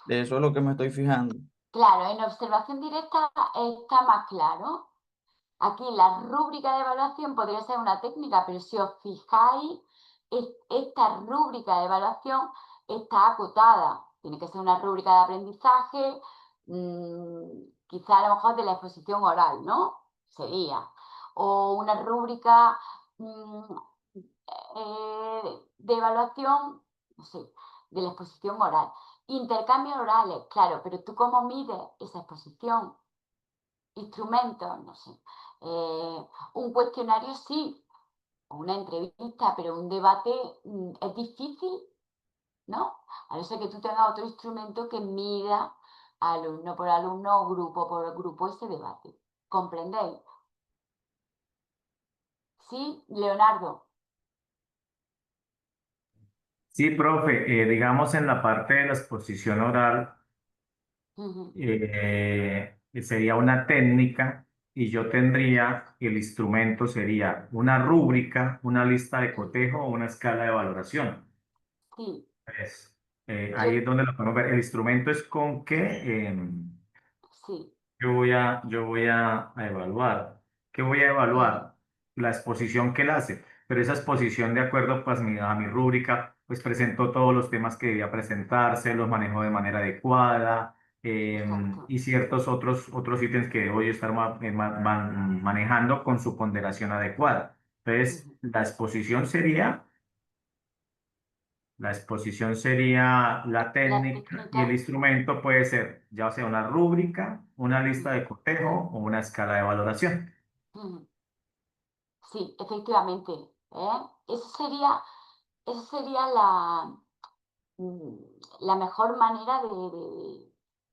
de eso es lo que me estoy fijando. claro, en observación directa está más claro. Aquí la rúbrica de evaluación podría ser una técnica, pero si os fijáis, esta rúbrica de evaluación está acotada. Tiene que ser una rúbrica de aprendizaje, quizá a lo mejor de la exposición oral, ¿no? Sería. O una rúbrica de evaluación, no sé, de la exposición oral. Intercambios orales, claro, pero tú cómo mides esa exposición. Instrumentos, no sé. Un cuestionario sí, o una entrevista, pero un debate es difícil, ¿no? A no ser que tú tengas otro instrumento que mida alumno por alumno o grupo por grupo ese debate. ¿Comprendéis? Sí, Leonardo. Sí, profe, digamos en la parte de la exposición oral, Ujú, sería una técnica y yo tendría, el instrumento sería una rúbrica, una lista de cotejo o una escala de valoración. Sí, Es, yo, ahí es donde lo podemos ver. El instrumento es con qué sí. yo voy a evaluar. ¿Qué voy a Ujú, evaluar? La exposición que él hace. Pero esa exposición, de acuerdo pues, a mi rúbrica, pues presentó todos los temas que debía presentarse, los manejó de manera adecuada, exacto. y ciertos otros ítems que debo yo estar manejando con su ponderación adecuada. Entonces, Ujú. la exposición sería la La técnica, y el técnica, instrumento puede ser ya sea una rúbrica, una lista ujú, de cotejo o una escala de valoración. ujú. Sí, efectivamente. ¿Eh? Eso sería, eso sería mm, la mejor manera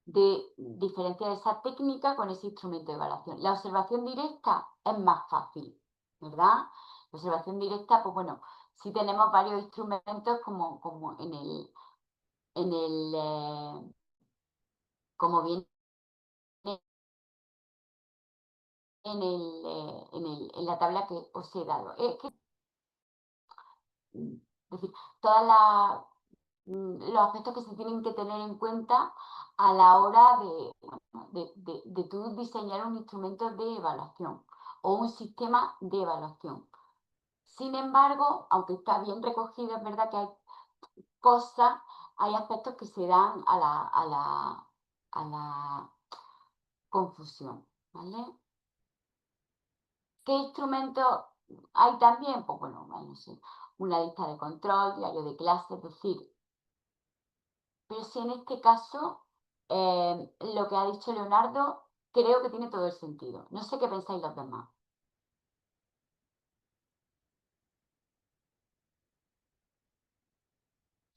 de diferenciar esa técnica con ese instrumento de evaluación. La observación directa es más fácil, ¿verdad? La observación directa, pues bueno, si tenemos varios instrumentos como como viene en la tabla que os he dado. Es que, es decir, todas los aspectos que se tienen que tener en cuenta a la hora de tú diseñar un instrumento de evaluación o un sistema de evaluación. Sin embargo, aunque está bien recogido, es verdad que hay cosas, hay aspectos que se dan a la confusión, ¿vale? ¿Qué instrumentos hay también? Pues bueno, no sé, una lista de control, diario de clase, es decir, pero si en este caso lo que ha dicho Leonardo creo que tiene todo el sentido. No sé qué pensáis los demás.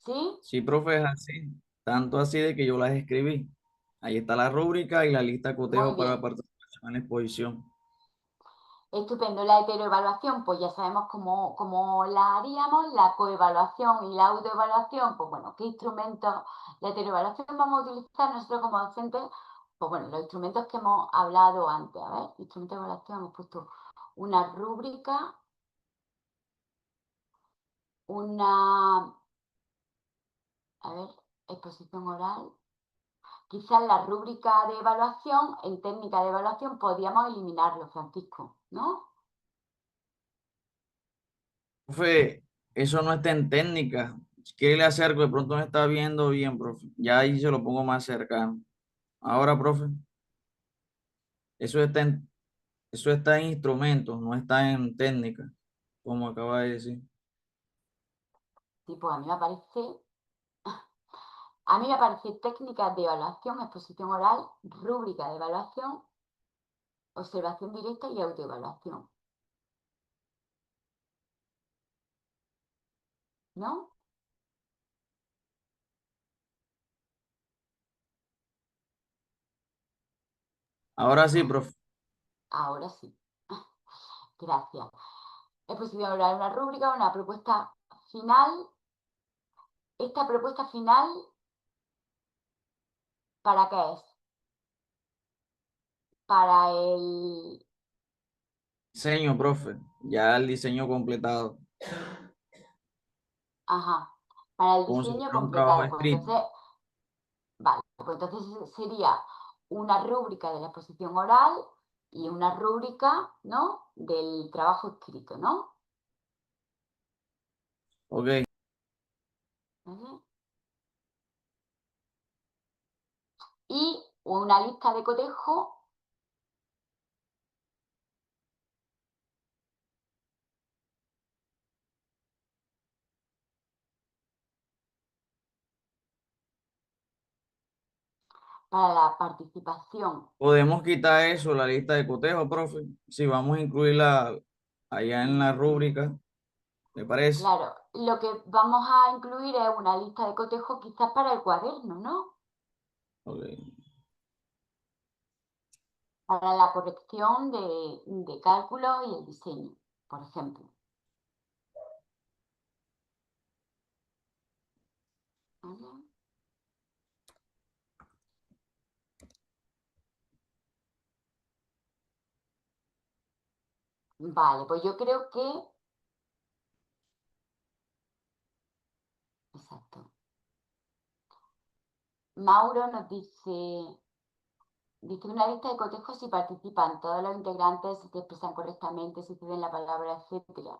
¿Sí? Sí, profe, es así. Tanto así de que yo las escribí. Ahí está la rúbrica y la lista Muy cotejo para la bien. participación en la exposición. Estupendo. La heteroevaluación, pues ya sabemos cómo la haríamos. La coevaluación y la autoevaluación, pues bueno, ¿qué instrumentos? La heteroevaluación vamos a utilizar nosotros como docentes, pues bueno, los instrumentos que hemos hablado antes. A ver, instrumentos de evaluación, hemos puesto una rúbrica, una, a ver, exposición oral. Quizás la rúbrica de evaluación, en técnica de evaluación, podríamos eliminarlo, Francisco, ¿no? Profe, eso no está en técnica. Si quiere le acerco, de pronto no está viendo bien, profe. Ya ahí se lo pongo más cercano. Ahora, profe, eso está eso está en instrumentos, no está en técnica, como acaba de decir. Sí, pues a mí me parece técnicas de evaluación, exposición oral, rúbrica de evaluación, observación directa y autoevaluación, ¿no? Ahora sí, Vale, profe. ahora sí. Gracias. Exposición oral, una rúbrica, una propuesta final. Esta propuesta final, ¿para qué es? Para el, Diseño, profe. Ya el diseño completado. ajá, para el Como si diseño fuera un trabajo completado. Pues escrito. entonces, vale, pues entonces sería una rúbrica de la exposición oral y una rúbrica, ¿no? Del trabajo escrito, ¿no? Ok. ¿Vale? Y una lista de cotejo para la participación. Podemos quitar eso, la lista de cotejo, profe. Si vamos a incluirla allá en la rúbrica, ¿le parece? Claro, lo que vamos a incluir es una lista de cotejo quizás para el cuaderno, ¿no? Ok. Para la corrección de cálculos y el diseño, por ejemplo. ¿Vale? Vale, pues yo creo que... Exacto. Mauro nos dice una lista de cotejos si participan todos los integrantes, si se expresan correctamente, si ceden la palabra, etcétera.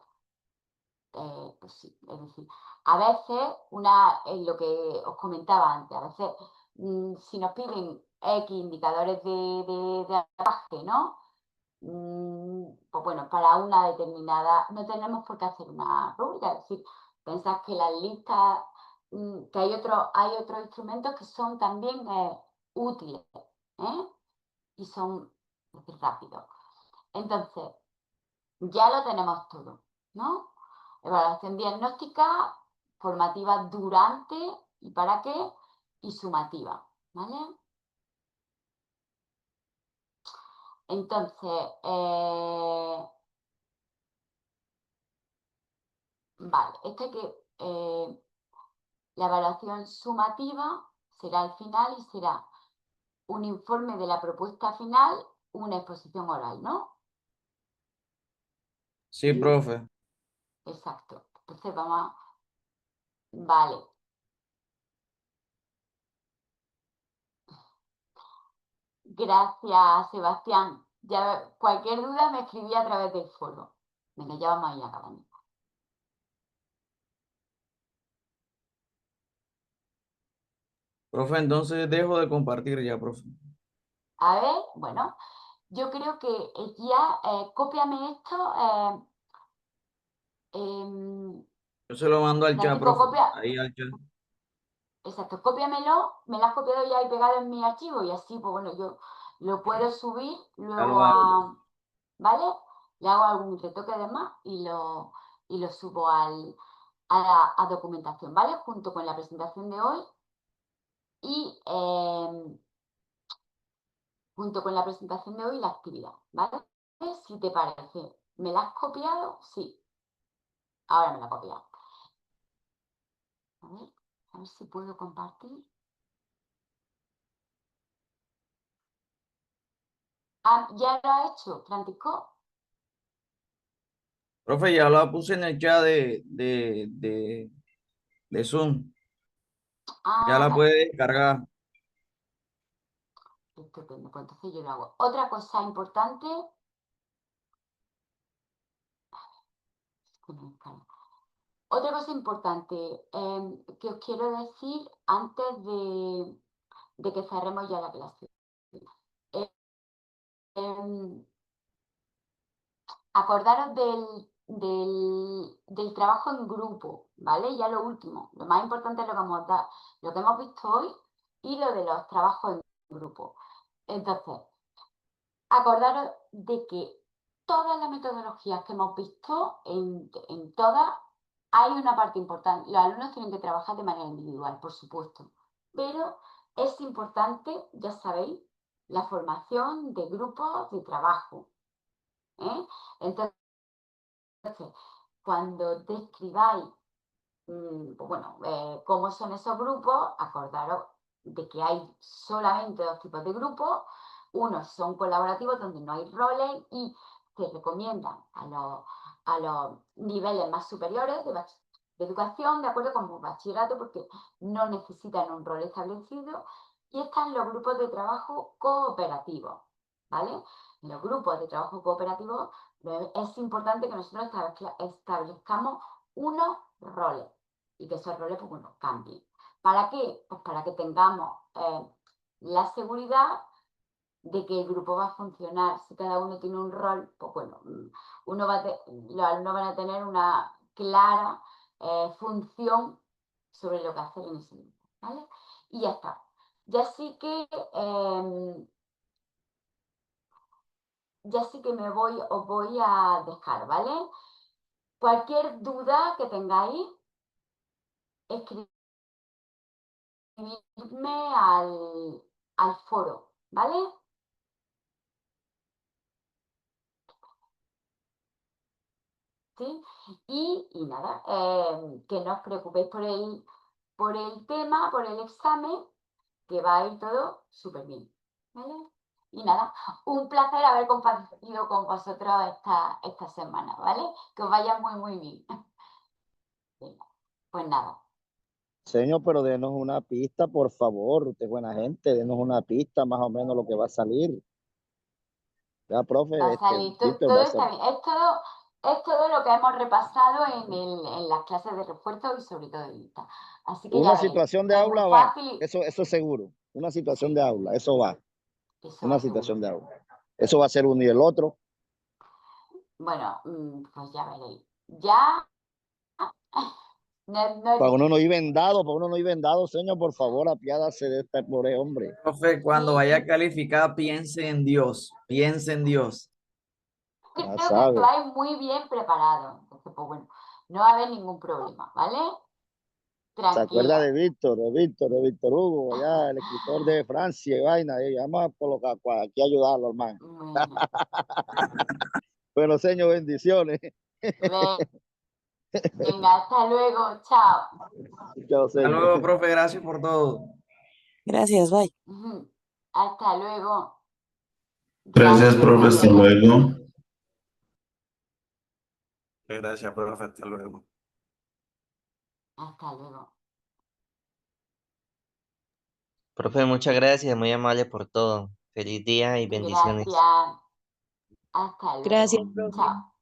Pues sí, es decir, a veces, lo que os comentaba antes, a veces si nos piden X indicadores de abaje, ¿no? Pues bueno, para una determinada, no tenemos por qué hacer una rúbrica, es decir, pensad que las listas, que hay otros instrumentos que son también útiles, ¿eh? Y son, es decir, rápidos. Entonces, ya lo tenemos todo, ¿no? Evaluación diagnóstica, formativa durante y para qué, y sumativa, ¿vale? Entonces, vale, la evaluación sumativa será al final y será un informe de la propuesta final, una exposición oral, ¿no? Sí, profe. Exacto. Entonces vamos a... Vale. Gracias, Sebastián. Ya cualquier duda me escribí a través del foro. Venga, ya vamos a ir acabando. Profe, entonces dejo de compartir ya, profe. A ver, bueno, yo creo que ya, cópiame esto. Yo se lo mando al chat, Francisco, profe. copia. Ahí al chat. Exacto, cópiamelo, me lo has copiado ya y pegado en mi archivo y así, pues bueno, yo lo puedo subir Ya luego lo hago. ¿vale? Le hago algún retoque además y lo subo a documentación, ¿vale? Junto con la presentación de hoy y junto con la presentación de hoy la actividad, ¿vale? Si te parece, ¿me la has copiado? Sí, ahora me la he copiado. A ver si puedo compartir. Ah, ¿ya lo ha hecho, Francisco? Profe, ya lo puse en el chat de Zoom. Ya Ah, la vale. puede descargar. Estupendo, pues entonces yo lo hago. Otra cosa importante, otra cosa importante que os quiero decir antes de que cerremos ya la clase. Em, acordaros del trabajo en grupo, ¿vale? Ya lo último, lo más importante es lo que hemos visto hoy y lo de los trabajos en grupo. Entonces, acordaros de que todas las metodologías que hemos visto, en todas, hay una parte importante. Los alumnos tienen que trabajar de manera individual, por supuesto, pero es importante, ya sabéis, la formación de grupos de trabajo. Entonces, cuando describáis pues bueno, cómo son esos grupos, acordaros de que hay solamente dos tipos de grupos. Unos son colaborativos donde no hay roles y se recomiendan a los niveles más superiores de educación, de acuerdo con bachillerato, porque no necesitan un rol establecido. Y están los grupos de trabajo cooperativos, ¿vale? En los grupos de trabajo cooperativo es importante que nosotros establezcamos unos roles y que esos roles, pues bueno, cambien. ¿Para qué? Pues para que tengamos la seguridad de que el grupo va a funcionar. Si cada uno tiene un rol, pues bueno, los alumnos van a tener una clara función sobre lo que hacer en ese grupo, ¿vale? Y ya está. Ya sí que os voy a dejar, ¿vale? Cualquier duda que tengáis, escribidme al foro, ¿vale? ¿Sí? Y nada, que no os preocupéis por el tema, por el examen, que va a ir todo súper bien, ¿vale? Y nada, un placer haber compartido con vosotros esta semana, ¿vale? Que os vaya muy, muy bien. Venga, pues nada. Señor, pero denos una pista, por favor. Usted es buena gente, denos una pista más o menos lo que va a salir. Ya, profe, Va a salir, Víctor, todo va a está salir. bien. Es todo lo que hemos repasado en las clases de refuerzo y sobre todo en esta. Así que ya Una veréis, situación de que es muy aula va. fácil y Eso es seguro. Una situación sí, de aula, eso va. eso Una va situación seguro. de aula. Eso va a ser uno y el otro. Bueno, pues ya veréis. Ya, no es Para uno no difícil. ir vendado, para uno no ir vendado, señor, por favor, apiádase de este pobre hombre. Profe, cuando Sí, vaya a sí, calificar, piense en Dios, piense en Dios. creo Ya que sabe. vais muy bien preparado. Entonces, pues bueno, no va a haber ningún problema, ¿vale? ¿Se acuerda Tranquila. de Víctor Hugo, allá, el escritor de Francia y vaina? Y vamos a colocar aquí a ayudarlo, hermano. Bueno, Bueno, señor, bendiciones. venga, hasta luego, chao. Chao, Hasta señor. luego, profe, gracias por todo. Gracias, bye. Ujú. Hasta luego. Gracias, Gracias, profe. Hasta adiós. luego. Gracias, profe. Hasta luego. Hasta luego. Profe, muchas gracias, muy amable por todo. Feliz día y bendiciones. Gracias. Hasta Gracias, luego. profe. Chao.